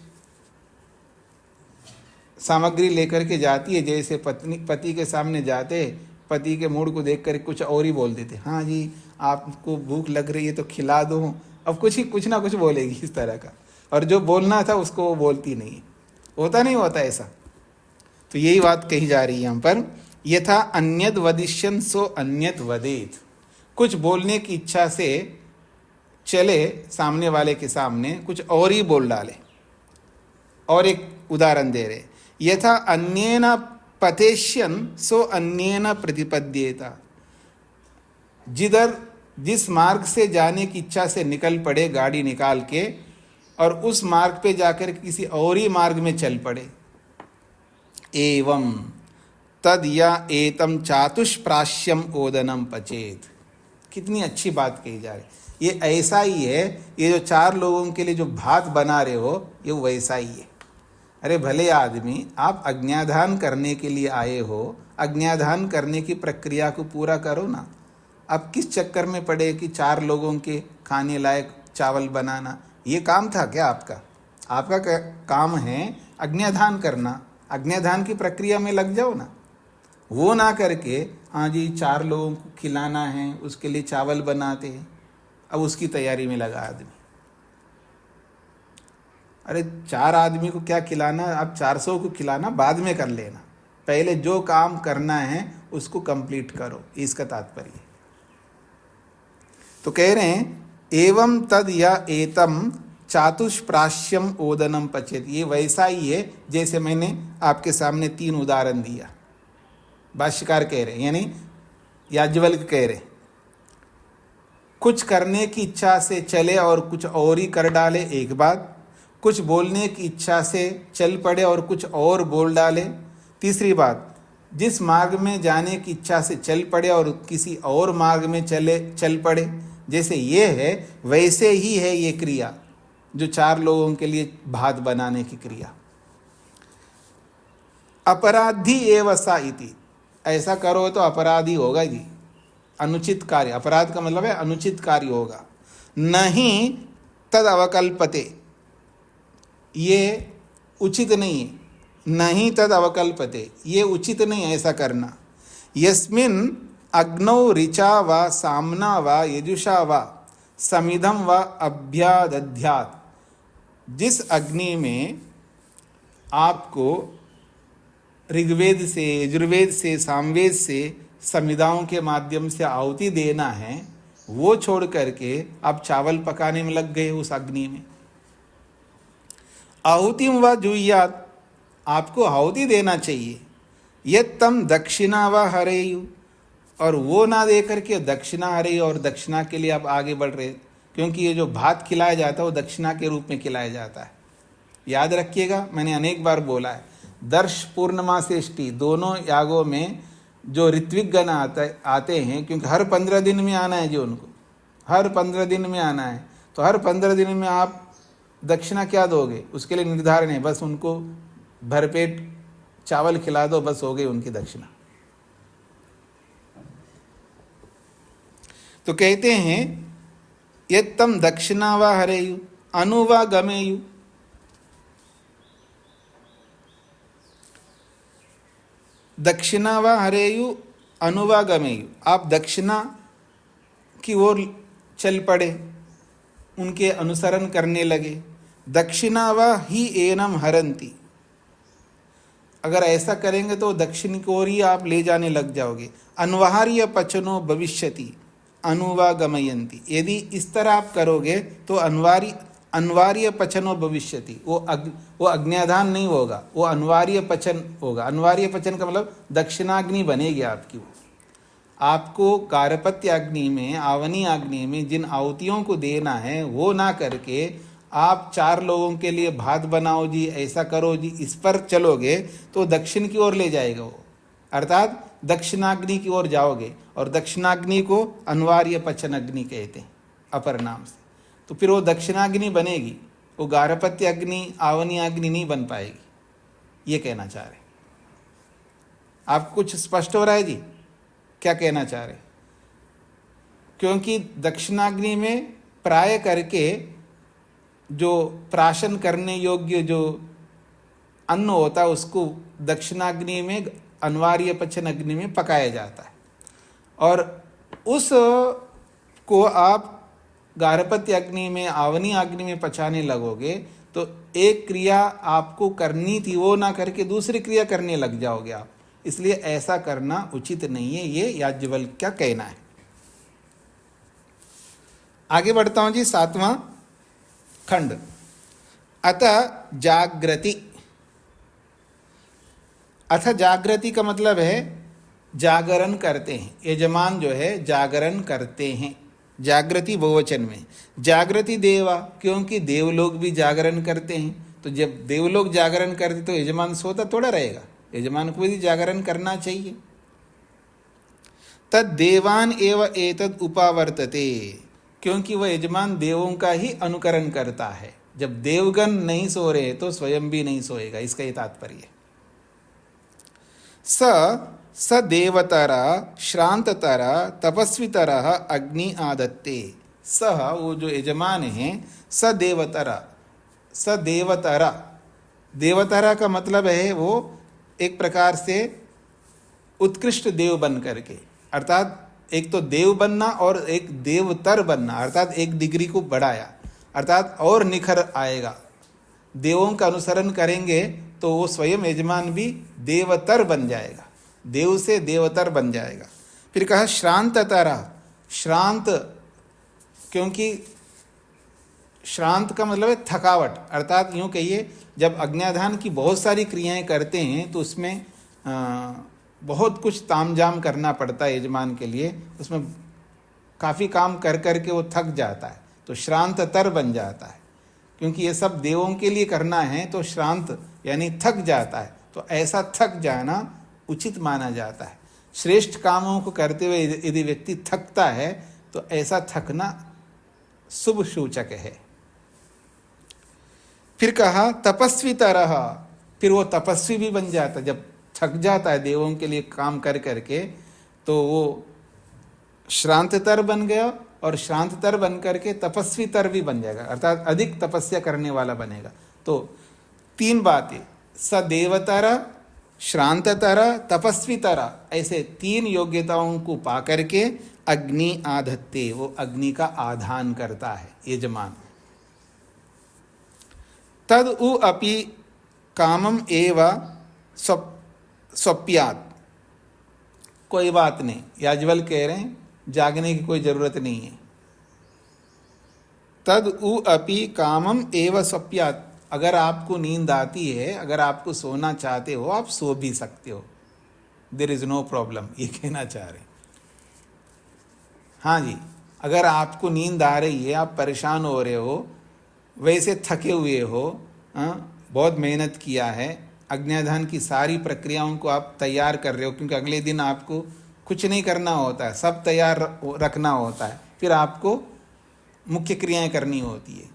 सामग्री लेकर के जाती है। जैसे पति के सामने जाते, पति के मूड को देख कर कुछ और ही बोल देते, हाँ जी आपको भूख लग रही है तो खिला दूँ, अब कुछ ना कुछ बोलेगी इस तरह का, और जो बोलना था उसको वो बोलती नहीं। होता नहीं होता ऐसा? तो यही बात कही जा रही है यहाँ पर, यथा अन्यद वदिष्यन् सो अन्यद वदेत, कुछ बोलने की इच्छा से चले सामने वाले के सामने, कुछ और ही बोल डाले। और एक उदाहरण दे रहे, यथा अन्येन पतेष्यन् सो अन्येन प्रतिपद्येत, जिस मार्ग से जाने की इच्छा से निकल पड़े गाड़ी निकाल के, और उस मार्ग पे जाकर किसी और ही मार्ग में चल पड़े। एवं तद या एतम चातुष्प्राश्यम ओदनम पचेत, कितनी अच्छी बात कही जा रही। ये ऐसा ही है, ये जो 4 लोगों के लिए जो भात बना रहे हो ये वैसा ही है। अरे भले आदमी, आप अज्ञाधान करने के लिए आए हो, अज्ञाधान करने की प्रक्रिया को पूरा करो ना। अब किस चक्कर में पड़े कि 4 लोगों के खाने लायक चावल बनाना, ये काम था क्या आपका? आपका काम है अज्ञाधान करना, अज्ञाधान की प्रक्रिया में लग जाओ ना। वो ना करके हाँ जी 4 लोगों को खिलाना है, उसके लिए चावल बनाते हैं, अब उसकी तैयारी में लगा आदमी। अरे 4 आदमी को क्या खिलाना, अब 400 को खिलाना बाद में कर लेना, पहले जो काम करना है उसको कंप्लीट करो, इसका तात्पर्य। तो कह रहे हैं एवं तद या एतम चातुष्प्राश्यम ओदनम पचेत, ये वैसा ही है जैसे मैंने आपके सामने 3 उदाहरण दिया। भाष्यकार कह रहे, यानी याज्ञवल्क्य कह रहे, कुछ करने की इच्छा से चले और कुछ और ही कर डाले एक बात, कुछ बोलने की इच्छा से चल पड़े और कुछ और बोल डाले, तीसरी बात, जिस मार्ग में जाने की इच्छा से चल पड़े और किसी और मार्ग में चल पड़े, जैसे ये है वैसे ही है ये क्रिया, जो 4 लोगों के लिए भात बनाने की क्रिया। अपराधी एव सा इति, ऐसा करो तो अपराधी होगा जी, अनुचित कार्य, अपराध का मतलब है अनुचित कार्य होगा। नहीं तद अवकल्पते, ये उचित नहीं है, नहीं तद अवकल्पते, ये उचित नहीं है ऐसा करना। यस्मिन् अग्नौ ऋचा व सामना व यजुषा व समिधम व अभ्यादध्यात्, जिस अग्नि में आपको ऋग्वेद से, यजुर्वेद से, सामवेद से, समिधाओं के माध्यम से आहुति देना है, वो छोड़ करके आप चावल पकाने में लग गए उस अग्नि में। आहुतिम व जुह्यात्, आपको आहुति देना चाहिए। यत् तम दक्षिणा व हरेयु, और वो ना दे करके दक्षिणा हरेयु, और दक्षिणा के लिए आप आगे बढ़ रहे, क्योंकि ये जो भात खिलाया जाता है वो दक्षिणा के रूप में खिलाया जाता है। याद रखिएगा, मैंने अनेक बार बोला है, दर्श पूर्णमासेष्टि दोनों यागों में जो ऋत्विक गण आते हैं, क्योंकि हर 15 दिन में आना है जी उनको, हर 15 दिन में आना है, तो हर 15 दिन में आप दक्षिणा क्या दोगे, उसके लिए निर्धारण है, बस उनको भरपेट चावल खिला दो, बस हो गई उनकी दक्षिणा। तो कहते हैं यत्तम दक्षिणा व हरेयु अनु व गमेयु, दक्षिणा व हरेयु अनु व गमेयु, आप दक्षिणा की ओर चल पड़े, उनके अनुसरण करने लगे। दक्षिणा व ही एनम हरंती, अगर ऐसा करेंगे तो दक्षिण की ओर ही आप ले जाने लग जाओगे। अनवार्य पचनो भविष्यति अनु व गमयंती, यदि इस तरह आप करोगे तो अनवार्य पचनो भविष्यति, वो अग्न्याधान नहीं होगा, वो अनवार्य पचन होगा। अनवार्य पचन का मतलब दक्षिणाग्नि बनेगी आपकी। आपको गारहपत्य अग्नि में, आवनी अग्नि में जिन आहुतियों को देना है वो ना करके आप 4 लोगों के लिए भात बनाओ जी, ऐसा करो जी, इस पर चलोगे तो दक्षिण की ओर ले जाएगा वो, अर्थात दक्षिणाग्नि की ओर जाओगे, और दक्षिणाग्नि को अनवार्य पचन अग्नि कहते हैं अपर नाम से। तो फिर वो दक्षिणाग्नि बनेगी, वो गारहपत्य अग्नि, आवनी अग्नि नहीं बन पाएगी, ये कहना चाह रहे। आप कुछ स्पष्ट हो रहा है जी, क्या कहना चाह रहे? क्योंकि दक्षिणाग्नि में प्राय करके जो प्राशन करने योग्य जो अन्न होता है उसको दक्षिणाग्नि में, अनवार्य पचन अग्नि में पकाया जाता है, और उस को आप गारहपत्य अग्नि में, आवनी अग्नि में पचाने लगोगे तो एक क्रिया आपको करनी थी वो ना करके दूसरी क्रिया करने लग जाओगे आप। इसलिए ऐसा करना उचित नहीं है, ये याज्ञवल्क्य का कहना है। आगे बढ़ता हूं जी, 7वां खंड। अतः जागृति, अथ जागृति का मतलब है जागरण करते हैं, यजमान जो है जागरण करते हैं। जागृति बहुवचन में, जागृति देवा, क्योंकि देवलोग भी जागरण करते हैं, तो जब देवलोग जागरण करते तो यजमान सोता थोड़ा रहेगा, यजमान को भी जागरण करना चाहिए। तद देवान एव एतद उपावर्तते, क्योंकि वह यजमान देवों का ही अनुकरण करता है। जब देवगण नहीं सो रहे तो स्वयं भी नहीं सोएगा, इसका ये तात्पर्य। स देवतर श्रांततर तपस्वीतर अग्नि आदत्ते, सह वो जो यजमान है, स देवतर, देवतर का मतलब है वो एक प्रकार से उत्कृष्ट देव बन करके, अर्थात एक तो देव बनना और एक देवतर बनना, अर्थात एक डिग्री को बढ़ाया, अर्थात और निखर आएगा। देवों का अनुसरण करेंगे तो वो स्वयं यजमान भी देवतर बन जाएगा, देव से देवतर बन जाएगा। फिर कहा श्रांततरा, श्रांत, क्योंकि श्रांत का मतलब है थकावट, अर्थात यूँ कहिए जब अग्न्याधान की बहुत सारी क्रियाएं करते हैं तो उसमें बहुत कुछ तामझाम करना पड़ता है यजमान के लिए, उसमें काफ़ी काम कर करके वो थक जाता है, तो श्रांततर बन जाता है। क्योंकि ये सब देवों के लिए करना है तो श्रांत यानी थक जाता है, तो ऐसा थक जाना उचित माना जाता है। श्रेष्ठ कामों को करते हुए यदि व्यक्ति थकता है तो ऐसा थकना शुभ सूचक है। फिर कहा तपस्वी तरह, फिर वो तपस्वी भी बन जाता। जब थक जाता है देवों के लिए काम कर करके तो वो श्रांततर बन गया, और श्रांततर बन करके तपस्वी तर भी बन जाएगा, अर्थात अधिक तपस्या करने वाला बनेगा। तो 3 बातें, सदेवतर, श्रांततर, तपस्वी तर, ऐसे 3 योग्यताओं को पा करके अग्नि आधत्ते, वो अग्नि का आधान करता है यजमान। तद उ अपि कामम एव स्वप्यात्, कोई बात नहीं, याज्वल कह रहे हैं जागने की कोई जरूरत नहीं है। तद उ अपि कामम एव स्वप्यात्, अगर आपको नींद आती है, अगर आपको सोना चाहते हो, आप सो भी सकते हो, देयर इज नो प्रॉब्लम, ये कहना चाह रहे हैं। हाँ जी, अगर आपको नींद आ रही है, आप परेशान हो रहे हो, वैसे थके हुए हो, बहुत मेहनत किया है, अग्न्याधान की सारी प्रक्रियाओं को आप तैयार कर रहे हो, क्योंकि अगले दिन आपको कुछ नहीं करना होता है, सब तैयार रखना होता है, फिर आपको मुख्य क्रियाएं करनी होती है,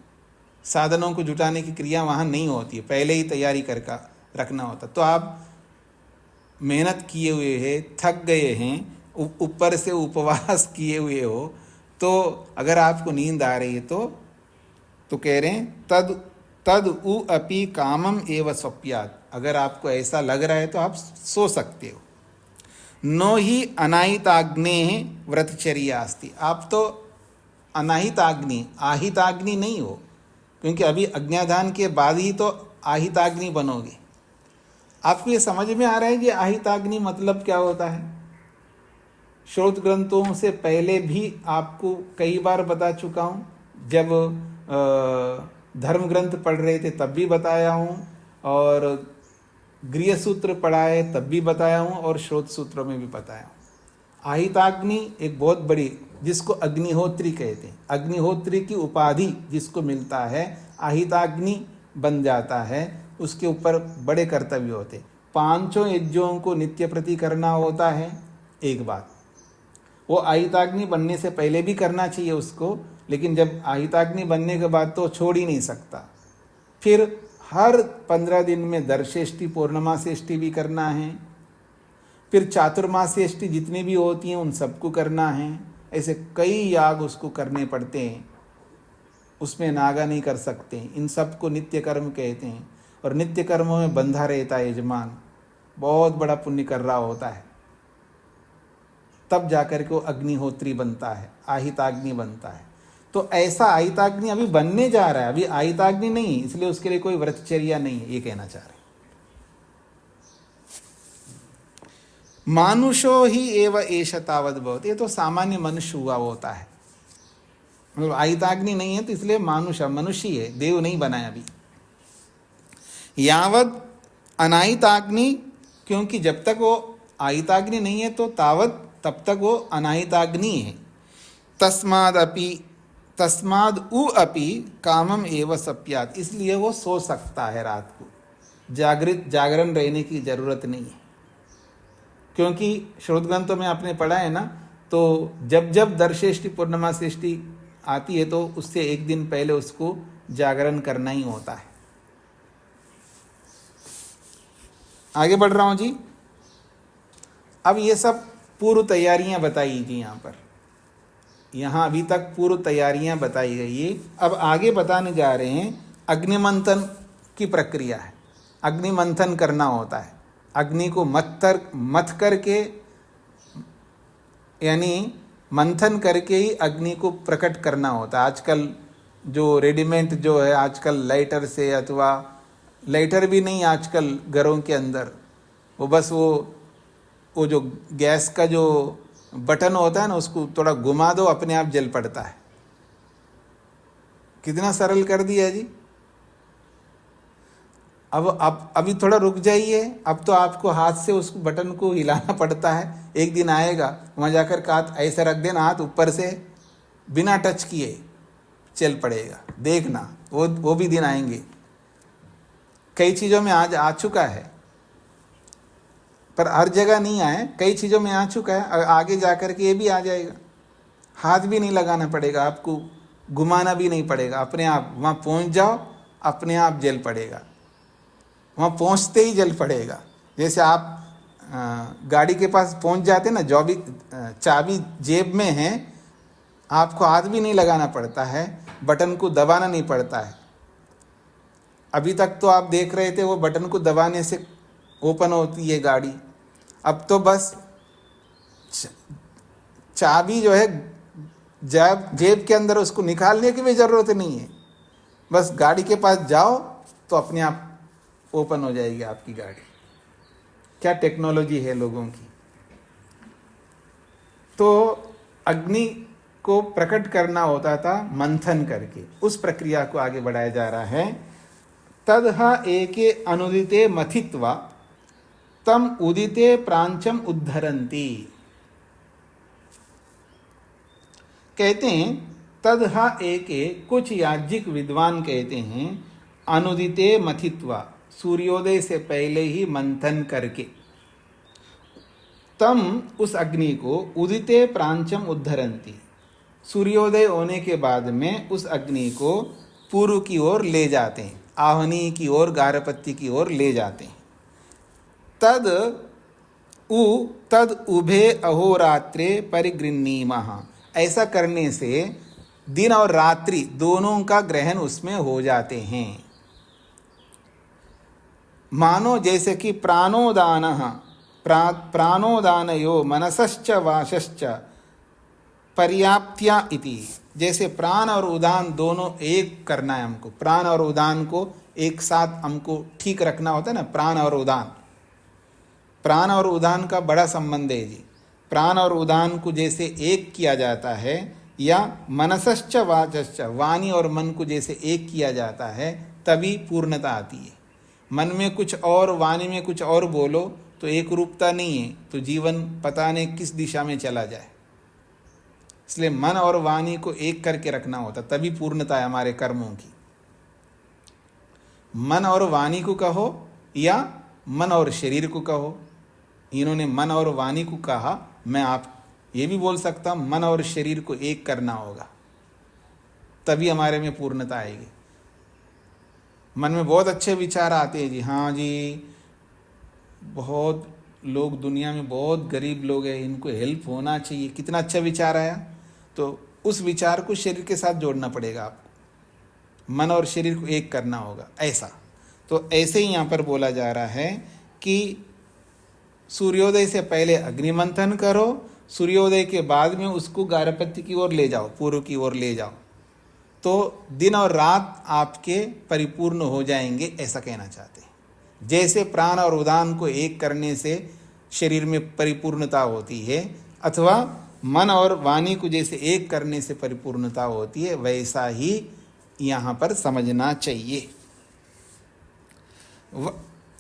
साधनों को जुटाने की क्रिया वहाँ नहीं होती है, पहले ही तैयारी करके रखना होता। तो आप मेहनत किए हुए हैं, थक गए हैं, ऊपर से उपवास किए हुए हो, तो अगर आपको नींद आ रही है तो कह रहे हैं तद उ अपि कामम एव स्वप्यात्, अगर आपको ऐसा लग रहा है तो आप सो सकते हो। नो ही अनाहिताग्ने व्रतचर्या अस्ति, आप तो अनाहिताग्नि, आहिताग्नि नहीं हो, क्योंकि अभी अज्ञाधान के बाद ही तो आहिताग्नि बनोगे। आपको ये समझ में आ रहा है कि आहिताग्नि मतलब क्या होता है? श्रोत ग्रंथों से पहले भी आपको कई बार बता चुका हूँ, जब धर्म ग्रंथ पढ़ रहे थे तब भी बताया हूँ, और गृह सूत्र पढ़ाए तब भी बताया हूँ, और श्रोत सूत्रों में भी बताया हूँ। आहिताग्नि एक बहुत बड़ी, जिसको अग्निहोत्री कहते हैं, अग्निहोत्री की उपाधि जिसको मिलता है, आहिताग्नि बन जाता है, उसके ऊपर बड़े कर्तव्य होते। 5 यज्ञों को नित्य प्रति करना होता है, एक बात, वो आहिताग्नि बनने से पहले भी करना चाहिए उसको, लेकिन जब आहिताग्नि बनने के बाद तो छोड़ ही नहीं सकता। फिर हर 15 दिन में दर्शेष्टि, पूर्णमासेष्टि भी करना है, फिर चातुर्मासेष्टि जितनी भी होती हैं उन सबको करना है। ऐसे कई याग उसको करने पड़ते हैं, उसमें नागा नहीं कर सकते, इन सबको नित्य कर्म कहते हैं। और नित्य कर्मों में बंधा रहता है यजमान, बहुत बड़ा पुण्य कर रहा होता है, तब जाकर के वो अग्निहोत्री बनता है, आहिताग्नि बनता है। तो ऐसा आहिताग्नि अभी बनने जा रहा है, अभी आहिताग्नि नहीं, इसलिए उसके लिए कोई व्रतचर्या नहीं है, ये कहना चाह रहे हैं। मानुषो ही एव एष तावद भवति, ये तो सामान्य मनुष्य हुआ होता है, मतलब आहिताग्नि नहीं है तो इसलिए मानुष, मनुष्य है, देव नहीं बनाया अभी। यावद अनाहिताग्नि, क्योंकि जब तक वो आहिताग्नि नहीं है तो तावत, तब तक वो अनाहिताग्नि है। तस्माद उ अपि कामम एव स्वप्यात्, इसलिए वो सो सकता है रात को, जागरण रहने की जरूरत नहीं है। क्योंकि श्रोत ग्रंथों में आपने पढ़ा है ना, तो जब जब दर्शेष्टि पूर्णमासेष्टि आती है तो उससे एक दिन पहले उसको जागरण करना ही होता है। आगे बढ़ रहा हूँ जी। अब ये सब पूर्व तैयारियां बताई जी, यहाँ अभी तक पूर्व तैयारियां बताई गई है। अब आगे बताने जा रहे हैं अग्निमंथन की प्रक्रिया है। अग्निमंथन करना होता है, अग्नि को मथ करके, यानी मंथन करके ही अग्नि को प्रकट करना होता है। आजकल जो रेडीमेड जो है, आजकल लाइटर से, अथवा लाइटर भी नहीं आजकल घरों के अंदर, वो बस वो जो गैस का जो बटन होता है ना, उसको थोड़ा घुमा दो, अपने आप जल पड़ता है। कितना सरल कर दिया जी। अब अभी थोड़ा रुक जाइए, अब तो आपको हाथ से उस बटन को हिलाना पड़ता है। एक दिन आएगा वहाँ जाकर हाथ ऐसे रख देना, हाथ ऊपर से बिना टच किए चल पड़ेगा, देखना वो भी दिन आएंगे। कई चीज़ों में आज आ चुका है, पर हर जगह नहीं आए, कई चीज़ों में आ चुका है, आगे जा कर के ये भी आ जाएगा। हाथ भी नहीं लगाना पड़ेगा आपको, घुमाना भी नहीं पड़ेगा, अपने आप वहाँ पहुँच जाओ, अपने आप जल पड़ेगा, वहाँ पहुँचते ही जल पड़ेगा। जैसे आप गाड़ी के पास पहुँच जाते ना, जो भी चाबी जेब में है, आपको हाथ भी नहीं लगाना पड़ता है, बटन को दबाना नहीं पड़ता है। अभी तक तो आप देख रहे थे वो बटन को दबाने से ओपन होती है गाड़ी, अब तो बस चाबी जो है जेब के अंदर, उसको निकालने की भी ज़रूरत नहीं है, बस गाड़ी के पास जाओ तो अपने आप ओपन हो जाएगी आपकी गाड़ी। क्या टेक्नोलॉजी है लोगों की। तो अग्नि को प्रकट करना होता था मंथन करके, उस प्रक्रिया को आगे बढ़ाया जा रहा है। तदहा एके अनुदिते मथित्वा तम उदिते प्रांचम उद्धरंती। कहते हैं तदहा एके, कुछ याज्ञिक विद्वान कहते हैं, अनुदिते मथित्वा, सूर्योदय से पहले ही मंथन करके, तम उस अग्नि को, उदिते प्रांचम उद्धरंती, सूर्योदय होने के बाद में उस अग्नि को पूर्व की ओर ले जाते हैं, आह्वनी की ओर, गारहपत्य की ओर ले जाते हैं। तद उभे अहोरात्रे परिगृह्णीमः, ऐसा करने से दिन और रात्रि दोनों का ग्रहण उसमें हो जाते हैं। मानो जैसे कि प्राणोदानयो मनसश्च वाशश्च पर्याप्त्या इति, जैसे प्राण और उदान दोनों एक करना है हमको, प्राण और उदान को एक साथ हमको ठीक रखना होता है ना। प्राण और उदान का बड़ा संबंध है जी। प्राण और उदान को जैसे एक किया जाता है, या मनसश्च वाचश्च, वाणी और मन को जैसे एक किया जाता है, तभी पूर्णता आती है। मन में कुछ और, वाणी में कुछ और बोलो तो एक रूपता नहीं है, तो जीवन पता नहीं किस दिशा में चला जाए। इसलिए मन और वाणी को एक करके रखना होता, तभी पूर्णता है हमारे कर्मों की। मन और वाणी को कहो या मन और शरीर को कहो। इन्होंने मन और वाणी को कहा, मैं आप ये भी बोल सकता हूँ मन और शरीर को एक करना होगा, तभी हमारे में पूर्णता आएगी। मन में बहुत अच्छे विचार आते हैं जी, हाँ जी, बहुत लोग दुनिया में बहुत गरीब लोग हैं, इनको हेल्प होना चाहिए, कितना अच्छा विचार आया, तो उस विचार को शरीर के साथ जोड़ना पड़ेगा आपको, मन और शरीर को एक करना होगा, ऐसा। तो ऐसे ही यहाँ पर बोला जा रहा है कि सूर्योदय से पहले अग्निमंथन करो, सूर्योदय के बाद में उसको गारहपत्य की ओर ले जाओ, पूर्व की ओर ले जाओ, तो दिन और रात आपके परिपूर्ण हो जाएंगे, ऐसा कहना चाहते हैं। जैसे प्राण और उदान को एक करने से शरीर में परिपूर्णता होती है, अथवा मन और वाणी को जैसे एक करने से परिपूर्णता होती है, वैसा ही यहाँ पर समझना चाहिए।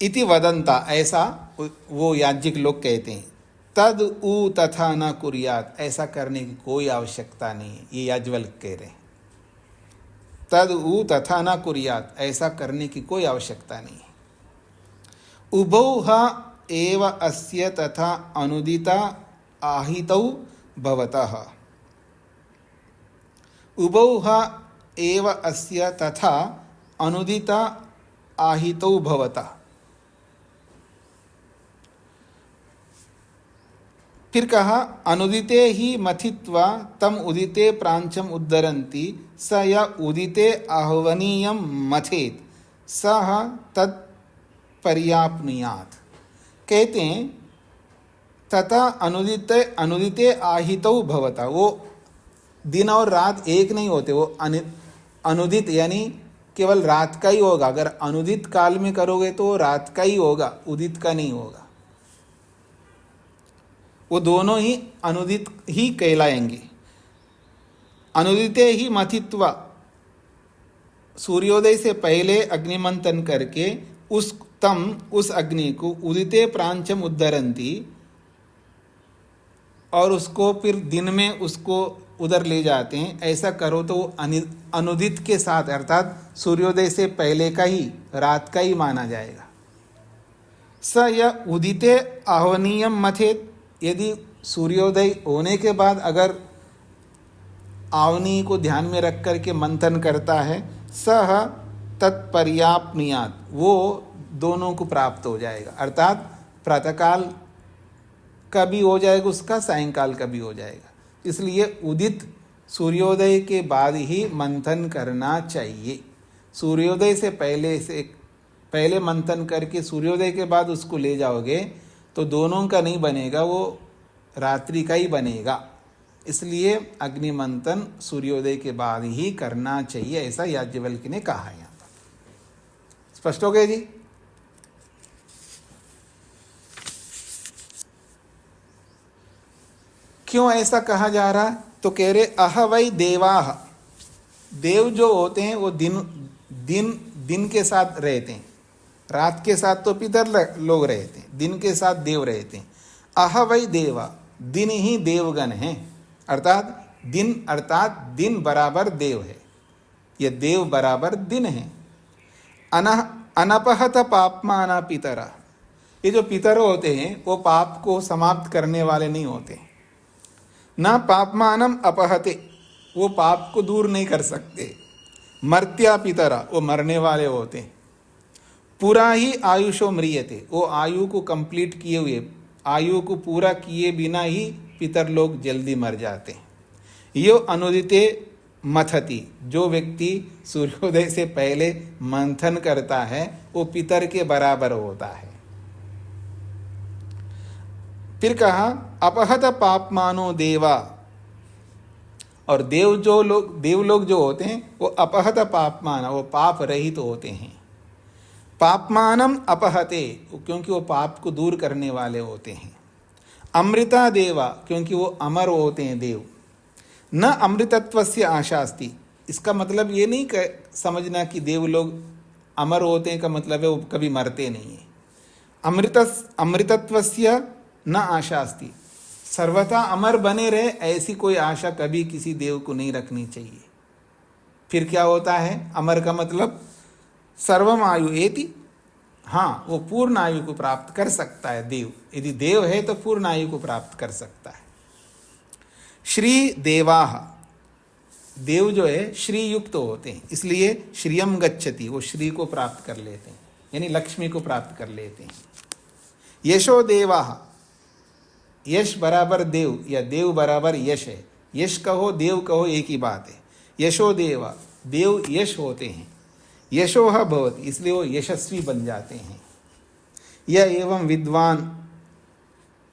इति वदंता, ऐसा वो याज्ञिक लोग कहते हैं। तद उ तथा न कुर्यात, ऐसा करने की कोई आवश्यकता नहीं है, ये याज्ञवल्क्य कह रहे हैं। तद उ तथा न कुर्यात, ऐसा करने की कोई आवश्यकता नहीं है। उभौ एव अस्य तथा अनुदिता आहितौ भवतः। उभौ एव अस्य तथा अनुदिता आहितौ भवतः। फिर कहा अनुदिते ही मथित्वा तम उदिते प्रांचम उद्धरंती, स या उदिते आह्वनीयम मथेत सह तत्पर्याप्नुयात्। कहते हैं तथा अनुदिते आहितौ भवता, वो दिन और रात एक नहीं होते, वो अनुदित यानी केवल रात का ही होगा। अगर अनुदित काल में करोगे तो रात का ही होगा, उदित का नहीं होगा। वो दोनों ही अनुदित ही कहलाएंगे। अनुदिते ही मथित्वा, सूर्योदय से पहले अग्निमंथन करके उस अग्नि को उदिते प्रांचम उद्धरंती, और उसको फिर दिन में उसको उधर ले जाते हैं। ऐसा करो तो अनुदित के साथ, अर्थात सूर्योदय से पहले का ही, रात का ही माना जाएगा। स य उदिते आहवनीयम मथेत, यदि सूर्योदय होने के बाद अगर आवनी को ध्यान में रख करके मंथन करता है, सह तत्पर्याप्नुयात, वो दोनों को प्राप्त हो जाएगा। अर्थात प्रातःकाल का भी हो जाएगा उसका, सायंकाल का भी हो जाएगा। इसलिए उदित सूर्योदय के बाद ही मंथन करना चाहिए। सूर्योदय से पहले मंथन करके सूर्योदय के बाद उसको ले जाओगे तो दोनों का नहीं बनेगा, वो रात्रि का ही बनेगा। इसलिए अग्नि मंथन सूर्योदय के बाद ही करना चाहिए, ऐसा याज्ञवल्क्य ने कहा है। यहाँ पर स्पष्ट हो गया जी? क्यों ऐसा कहा जा रहा? तो कह रहे अह वै देवाः, देव जो होते हैं वो दिन के साथ रहते हैं। रात के साथ तो पितर लोग रहते हैं, दिन के साथ देव रहते हैं। अह वै देवा, दिन ही देवगण हैं। अर्थात दिन बराबर देव है, ये देव बराबर दिन है। अनपहत पापमाना पितरा, ये जो पितर होते हैं वो पाप को समाप्त करने वाले नहीं होते। न पापमानम अपहते, वो पाप को दूर नहीं कर सकते। मर्त्या पितरा, वो मरने वाले होते हैं। पूरा ही आयुषो म्रियते, वो आयु को कंप्लीट किए हुए, आयु को पूरा किए बिना ही पितर लोग जल्दी मर जाते हैं। यो अनुदिते मथति, जो व्यक्ति सूर्योदय से पहले मंथन करता है वो पितर के बराबर होता है। फिर कहा अपहत पापमानो देवा, और देव लोग जो होते हैं वो अपहत पापमान, वो पाप रहित तो होते हैं। पापमानम अपहते, क्योंकि वो पाप को दूर करने वाले होते हैं। अमृता देवा, क्योंकि वो अमर होते हैं देव। न अमृतत्वस्य आशास्ति, इसका मतलब ये नहीं समझना कि देव लोग अमर होते हैं का मतलब है वो कभी मरते नहीं है। अमृतत्वस्य न आशास्ति, सर्वथा अमर बने रहे ऐसी कोई आशा कभी किसी देव को नहीं रखनी चाहिए। फिर क्या होता है? अमर का मतलब सर्वम आयु एति, हाँ वो पूर्ण आयु को प्राप्त कर सकता है देव। यदि देव है तो पूर्ण आयु को प्राप्त कर सकता है। श्री देवाः, देव जो है श्री युक्त होते हैं, इसलिए श्रियम गच्छति, वो श्री को प्राप्त कर लेते हैं, यानी लक्ष्मी को प्राप्त कर लेते हैं। यशो देवाः, यश बराबर देव या देव बराबर यश है। यश कहो देव कहो एक ही बात है। यशो देवा, देव यश होते हैं। यशोह भवति, इसलिए वो यशस्वी बन जाते हैं। यह एवं विद्वान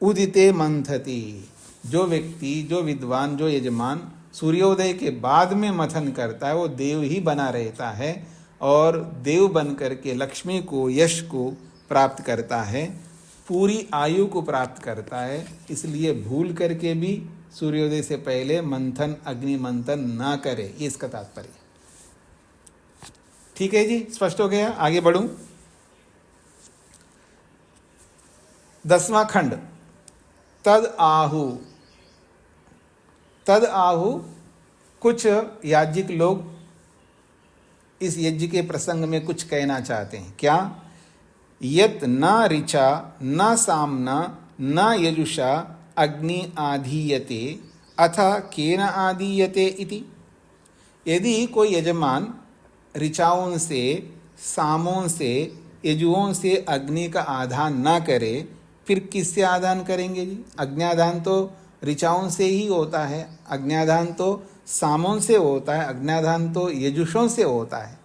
उदिते मंथति, जो व्यक्ति, जो विद्वान, जो यजमान सूर्योदय के बाद में मथन करता है वो देव ही बना रहता है और देव बन करके लक्ष्मी को, यश को प्राप्त करता है, पूरी आयु को प्राप्त करता है। इसलिए भूल करके भी सूर्योदय से पहले मंथन, अग्नि मंथन ना करे, ये इसका तात्पर्य। ठीक है जी, स्पष्ट हो गया? आगे बढ़ूं। 10वां खंड, तद आहु। कुछ याज्ञिक लोग इस यज्ञ के प्रसंग में कुछ कहना चाहते हैं। क्या? यत न ऋचा न सामना न यजुषा अग्नि आधीयते अथ केन आधीयते इति। यदि कोई यजमान ऋचाओं से, सामों से, यजुओं से अग्नि का आधान ना करे फिर किससे आधान करेंगे जी? अग्न्याधान तो ऋचाओं से ही होता है, अग्न्याधान तो सामों से होता है, अग्न्याधान तो यजुषों से होता है।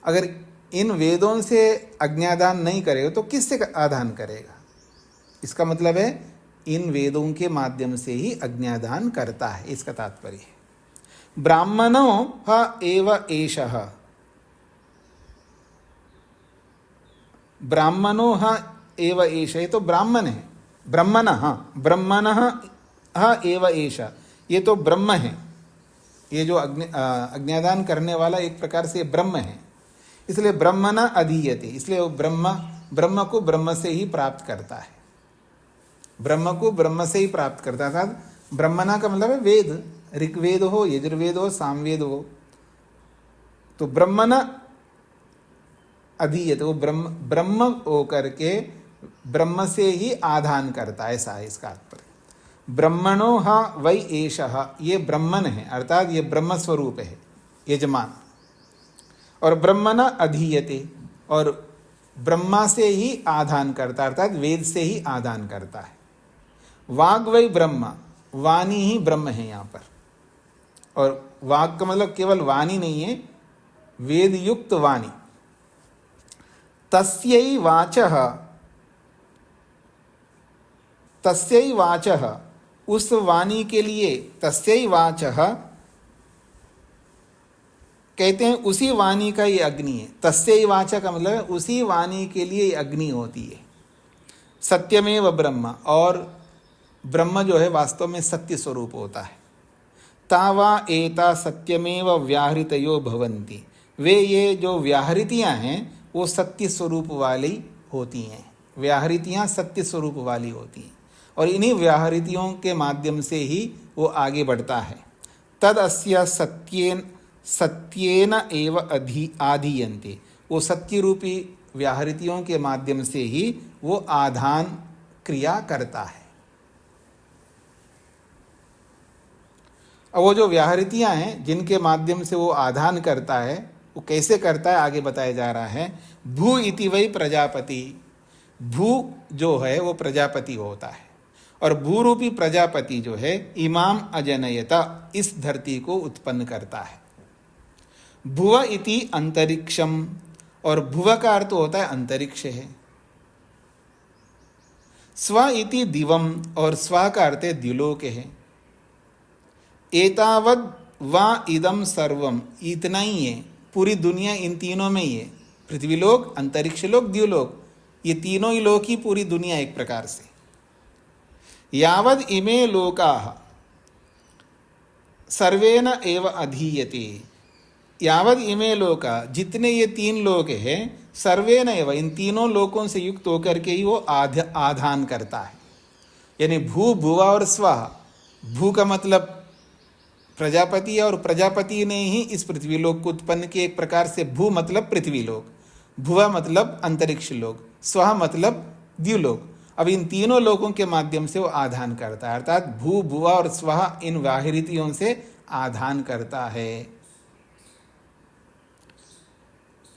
अगर इन वेदों से अग्न्याधान नहीं करेगा तो किससे आधान करेगा? इसका मतलब है इन वेदों के माध्यम से ही अग्न्याधान करता है, इसका तात्पर्य है। ब्राह्मणो ह एव एषः, ब्राह्मणो ह एव एष, ये तो ब्राह्मण है। ब्रह्मणः ह एव एष, ये तो ब्रह्म है। ये जो अग्न्यादान करने वाला एक प्रकार से ब्रह्म है, इसलिए ब्रह्मण अधीयते, इसलिए वो ब्रह्म को ब्रह्म से ही प्राप्त करता है। ब्रह्म को ब्रह्म से ही प्राप्त करता था। ब्रह्मणा का मतलब है वेद, ऋग्वेद हो, यजुर्वेद हो, सामवेद हो, तो ब्रह्मण अधीयते, वो ब्रह्म हो करके ब्रह्म से ही आधान करता है, ऐसा है इसका तात्पर्य। ब्रह्मणो ह वै एषः, ये ब्रह्मन है, अर्थात ये ब्रह्म स्वरूप है यजमान। और ब्रह्मण अधीयते, और ब्रह्मा से ही आधान करता है, अर्थात वेद से ही आधान करता है। वाग वै ब्रह्म, वाणी ही ब्रह्म है यहाँ पर। और वाग का मतलब केवल वाणी नहीं है, वेद युक्त वाणी। तस्यै वाचः, तस्यै वाचः, उस वाणी के लिए, तस्यै वाचः कहते हैं उसी वाणी का ये अग्नि है। तस्यै वाचा का मतलब है उसी वाणी के लिए ये अग्नि होती है। सत्यमेव ब्रह्म, और ब्रह्म जो है वास्तव में सत्य स्वरूप होता है। तावा एता सत्यमेव व्याहृतयो भवन्ति, वे ये जो व्याहृतियाँ हैं वो सत्य स्वरूप वाली होती हैं। व्याहृतियाँ सत्य स्वरूप वाली होती हैं, और इन्हीं व्याहृतियों के माध्यम से ही वो आगे बढ़ता है। तद अस्य सत्येन एव आधीयन्ते, वो सत्य रूपी व्याहृतियों के माध्यम से ही वो आधान क्रिया करता है। और वो जो व्याहृतियाँ हैं जिनके माध्यम से वो आधान करता है, वो कैसे करता है आगे बताया जा रहा है। भू इति वै प्रजापति, भू जो है वो प्रजापति होता है, और भूरूपी प्रजापति जो है इमाम अजनयता, इस धरती को उत्पन्न करता है। भुव इति अंतरिक्षम, और भुव का अर्थ होता है अंतरिक्ष है। स्व इति दिवम, और स्व का अर्थ है द्युलोक है। एतावद वा इदम सर्वम, इतना ही है, पूरी दुनिया इन तीनों में ही है। पृथ्वीलोक, अंतरिक्ष लोक, द्युलोक, ये तीनों ही लोक ही पूरी दुनिया एक प्रकार से। यावद इमे लोकाः सर्वेन एव अधीयते, यावद इमे लोका, जितने ये तीन लोक हैं, सर्वेन एव, इन तीनों लोकों से युक्त होकर के ही वो आधान करता है। यानी भू, भुवा और स्वाहा। भू का मतलब प्रजापति है, और प्रजापति ने ही इस पृथ्वी लोक को उत्पन्न किया। एक प्रकार से भू मतलब पृथ्वी लोक, भुवा मतलब अंतरिक्ष लोक, स्वाहा मतलब द्युलोक। अब इन तीनों लोकों के माध्यम से वो आधान करता है, अर्थात भू, भुवा और स्वाहा इन व्याहृतियों से आधान करता है।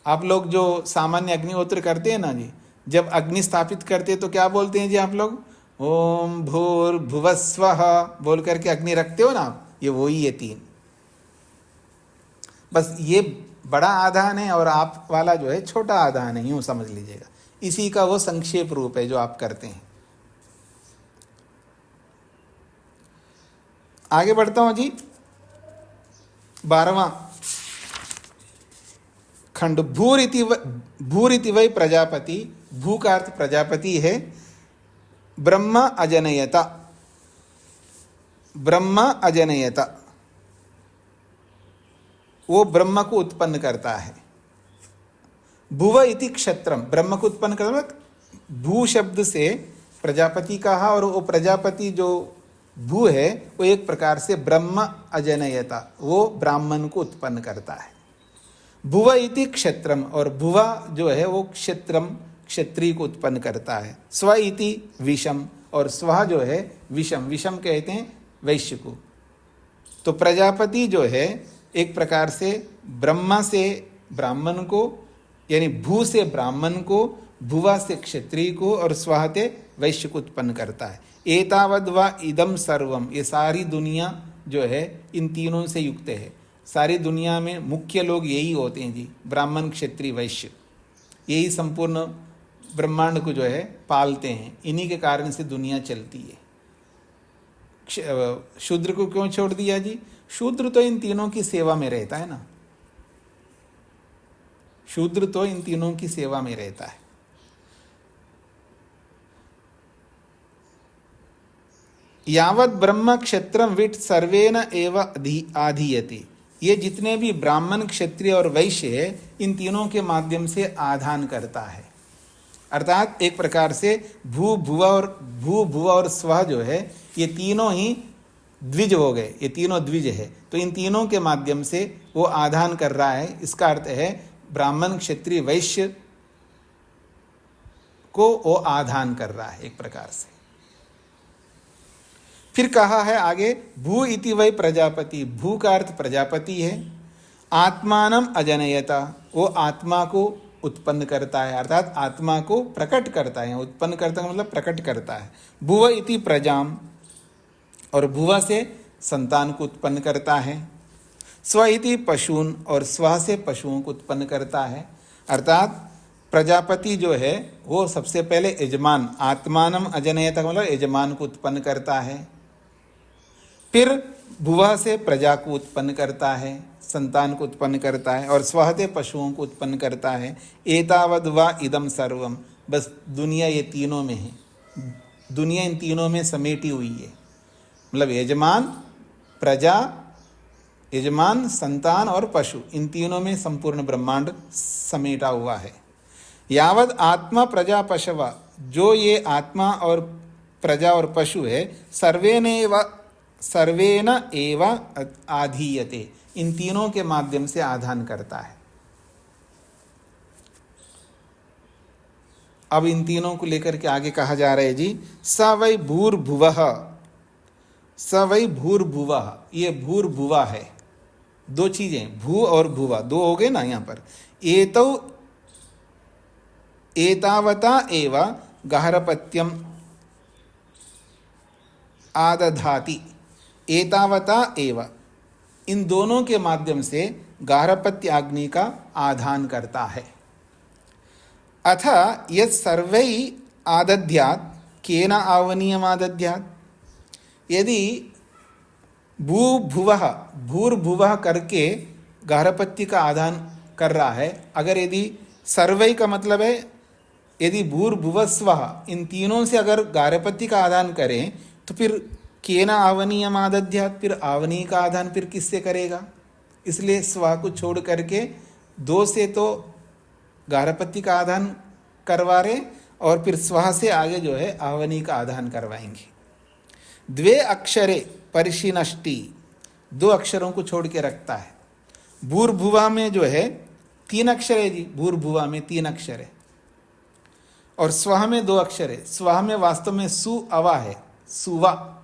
आप लोग जो सामान्य अग्निहोत्र करते हैं ना जी, जब अग्नि स्थापित करते हैं तो क्या बोलते हैं जी आप लोग? ओम भूर्भुवस्वः बोल करके अग्नि रखते हो ना आप, ये वही है तीन। बस ये बड़ा आधान है और आप वाला जो है छोटा आधान है, यूं समझ लीजिएगा। इसी का वो संक्षेप रूप है जो आप करते हैं। आगे बढ़ता हूं जी। 12वां खंड, भूरिति वै प्रजापति। भू का अर्थ प्रजापति है। ब्रह्म अजनयता, ब्रह्म अजनयता, वो ब्रह्म को उत्पन्न करता है। भुव इति क्षत्रम, ब्रह्म को उत्पन्न करता। भू शब्द से प्रजापति कहा, और वो प्रजापति जो भू है वो एक प्रकार से ब्रह्म अजनयता, वो ब्राह्मण को उत्पन्न करता है। भुव इति क्षत्रम, और भुवा जो है वो क्षेत्रम, क्षत्रिय को उत्पन्न करता है। स्व इति विषम, और स्व जो है विषम, विषम कहते हैं वैश्य को। तो प्रजापति जो है एक प्रकार से ब्रह्मा से ब्राह्मण को, यानी भू से ब्राह्मण को, भुवा से क्षत्रिय को, और स्व से वैश्य को उत्पन्न करता है। एतावद व इदम सर्वम, ये सारी दुनिया जो है इन तीनों से युक्त है। सारी दुनिया में मुख्य लोग यही होते हैं जी, ब्राह्मण, क्षत्रिय, वैश्य, यही संपूर्ण ब्रह्मांड को जो है पालते हैं। इन्हीं के कारण से दुनिया चलती है। शूद्र को क्यों छोड़ दिया जी? शूद्र तो इन तीनों की सेवा में रहता है ना, शूद्र तो इन तीनों की सेवा में रहता है। यावत ब्रह्म क्षेत्रम विट सर्वेन एव आधीयते, ये जितने भी ब्राह्मण, क्षत्रिय और वैश्य है, इन तीनों के माध्यम से आधान करता है। अर्थात एक प्रकार से भू, भुवा और स्व जो है ये तीनों ही द्विज हो गए, ये तीनों द्विज है। तो इन तीनों के माध्यम से वो आधान कर रहा है। इसका अर्थ है ब्राह्मण, क्षत्रिय, वैश्य को वो आधान कर रहा है एक प्रकार से। फिर कहा है आगे, भू इति वै प्रजापति, भू का अर्थ प्रजापति है। आत्मानम अजनयता, वो आत्मा को उत्पन्न करता है, अर्थात आत्मा को प्रकट करता है। उत्पन्न करता मतलब प्रकट करता है। भुव इति प्रजाम, और भुव से संतान को उत्पन्न करता है। स्व इति पशून, और स्व से पशुओं को उत्पन्न करता है। अर्थात प्रजापति जो है वो सबसे पहले यजमान, आत्मानम अजनयता मतलब यजमान को उत्पन्न करता है। फिर भुवा से प्रजा को उत्पन्न करता है, संतान को उत्पन्न करता है, और स्वहते पशुओं को उत्पन्न करता है। एतावद वा इदम सर्वम, बस दुनिया ये तीनों में है, दुनिया इन तीनों में समेटी हुई है। मतलब यजमान, प्रजा, यजमान, संतान और पशु, इन तीनों में संपूर्ण ब्रह्मांड समेटा हुआ है। यावद आत्मा प्रजा पशवा, जो ये आत्मा और प्रजा और पशु है, सर्वेन एव आधीयते, इन तीनों के माध्यम से आधान करता है। अब इन तीनों को लेकर के आगे कहा जा रहा है जी, स वै भूर्भुवः, स वै भूर्भुवः, ये भूर्भुवा है। दो चीजें, भू और भुवा, दो हो गए ना यहाँ पर। एतौ एतावता एव गार्हपत्यम आदधाति, एतावता एव, इन दोनों के माध्यम से गार्हपत्य अग्नि का आधान करता है। अथ यत् सर्वै आदध्यात् केन आवनीयम आदध्यात्, यदि भूर्भुवः, भूर्भुवः करके गार्हपत्य का आधान कर रहा है, अगर यदि सर्वै का मतलब है यदि भूर्भुवस्वः, इन तीनों से अगर गार्हपत्य का आधान करें तो फिर केन आवनीयम आदध्यात्, फिर आवनी का आधान फिर किससे करेगा? इसलिए स्व को छोड़ करके दो से तो गार्हपत्य का आधान करवा रहे, और फिर स्व से आगे जो है आवनी का आधान करवाएंगे। द्वे अक्षरे परिशिनष्टि, दो अक्षरों को छोड़ के रखता है। भूर्भुवा में जो है 3 अक्षर है जी, भूर्भुवा में 3 अक्षर है, और स्व में 2 अक्षर है। स्व में वास्तव में सु अवा है, सुवा,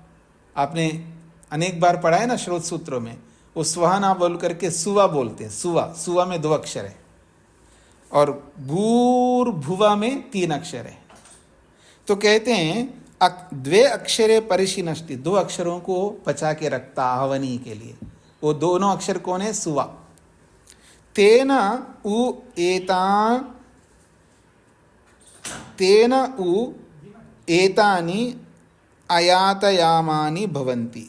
आपने अनेक बार पढ़ा है ना श्रोत सूत्रों में, वो स्व ना बोल करके सुवा बोलते हैं, सुवा, सुवा में 2 अक्षर है, और भूर्भुवा में 3 अक्षर है। तो कहते हैं द्वे अक्षरे परिशिनष्टि, 2 अक्षरों को बचा के रखता आवनी के लिए। वो दोनों अक्षर कौन है? सुवा। तेन उ एतानि आयातयामानि भवन्ति।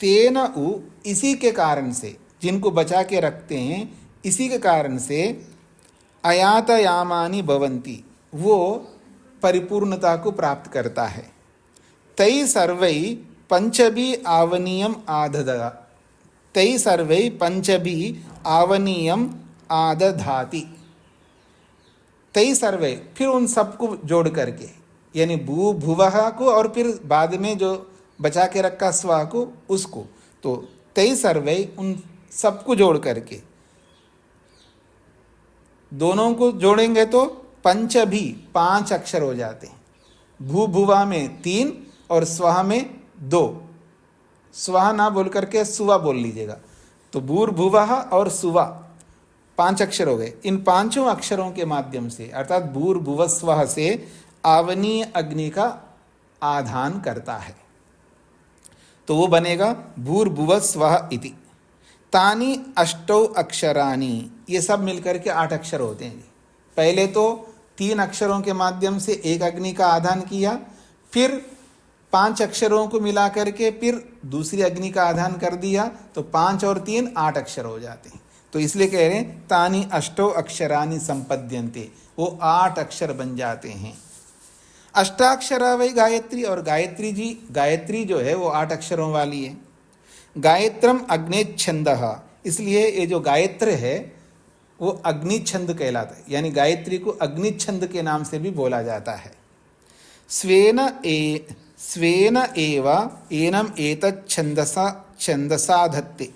तेन उ, इसी के कारण से, जिनको बचा के रखते हैं इसी के कारण से, आयातयामानि भवन्ति, वो परिपूर्णता को प्राप्त करता है। तै सर्वै पंचभी आवनीयम आदधा, तै सर्वै पंचभी आवनीयम आदधाति। तै सर्वे, फिर उन सबको जोड़ करके, यानी भू भुवः को और फिर बाद में जो बचा के रखा स्व को, उसको, तो तै सर्वे, उन सबको जोड़ करके, दोनों को जोड़ेंगे तो पंचभी 5 अक्षर हो जाते हैं। भू भुवा में 3 और स्व में 2, स्व ना बोल करके सुवा बोल लीजिएगा। तो भूर्भुवः और सुवा 5 अक्षर हो गए। इन 5 अक्षरों के माध्यम से, अर्थात भूर्भुवस्वः से आवनीय अग्नि का आधान करता है, तो वो बनेगा भूर्भुवस्वः इति। तानि अष्टौ अक्षराणि, ये सब मिलकर के 8 अक्षर होते हैं। पहले तो 3 अक्षरों के माध्यम से एक अग्नि का आधान किया, फिर 5 अक्षरों को मिला करके फिर दूसरी अग्नि का आधान कर दिया, तो 5 और 3 8 अक्षर हो जाते हैं। तो इसलिए कह रहे हैं तानि अष्टौ अक्षराणि संपद्यन्ते, वो 8 अक्षर बन जाते हैं। अष्टाक्षरा वही गायत्री, और गायत्री जी, गायत्री जो है वो 8 अक्षरों वाली है। गायत्रम अग्नेच्छन्दः, इसलिए ये जो गायत्र है वो अग्निछंद कहलाता है, यानी गायत्री को अग्निछंद के नाम से भी बोला जाता है। स्वेन एव एनम एतत् छन्दसा धत्ते,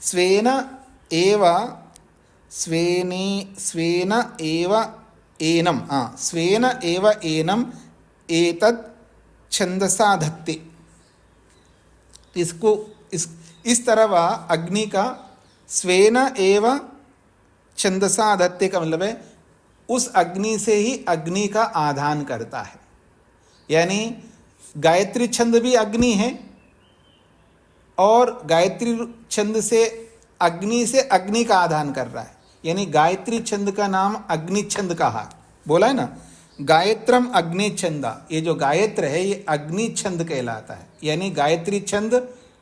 स्वेन एव एनम, स्वेन एव एनम एतत् छंदसा धत्ते। इसको इस तरह वह अग्नि का स्वेन एव छंदसा धत्ते का मतलब है उस अग्नि से ही अग्नि का आधान करता है। यानी गायत्री छंद भी अग्नि है और गायत्री छंद से अग्नि का आधान कर रहा है। यानी गायत्री छंद का नाम अग्नि छंद कहा, बोला है ना, गायत्रम अग्नि छंदा। ये जो गायत्र है ये अग्नि छंद कहलाता है। यानी गायत्री छंद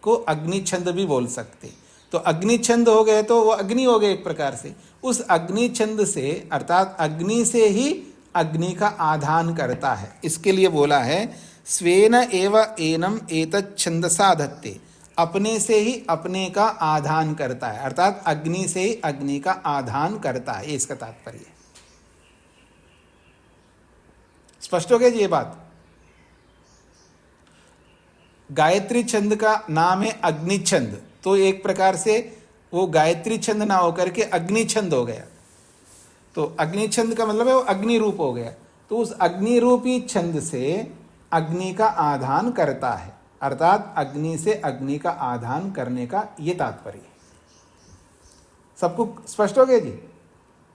को अग्नि छंद भी बोल सकते। तो अग्नि छंद हो गए तो वो अग्नि हो गए एक प्रकार से। उस अग्नि छंद से अर्थात अग्नि से ही अग्नि का आधान करता है। इसके लिए बोला है स्वेन एव एनम एतत् छंदसा धत्ते, अपने से ही अपने का आधान करता है, अर्थात अग्नि से ही अग्नि का आधान करता है, ये इसका तात्पर्य है। स्पष्ट हो गया जी ये बात। गायत्री छंद का नाम है अग्नि छंद, तो एक प्रकार से वो गायत्री छंद ना होकर के अग्नि छंद हो गया। तो अग्नि छंद का मतलब है वो अग्नि रूप हो गया। तो उस अग्नि रूपी छंद से अग्नि का आधान करता है, अर्थात अग्नि से अग्नि का आधान करने का ये तात्पर्य है। सबको स्पष्ट हो गया जी?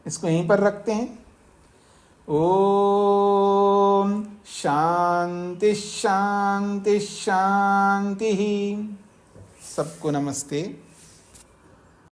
इसको यहीं पर रखते हैं। ओम शांति शांति शांति। सबको नमस्ते।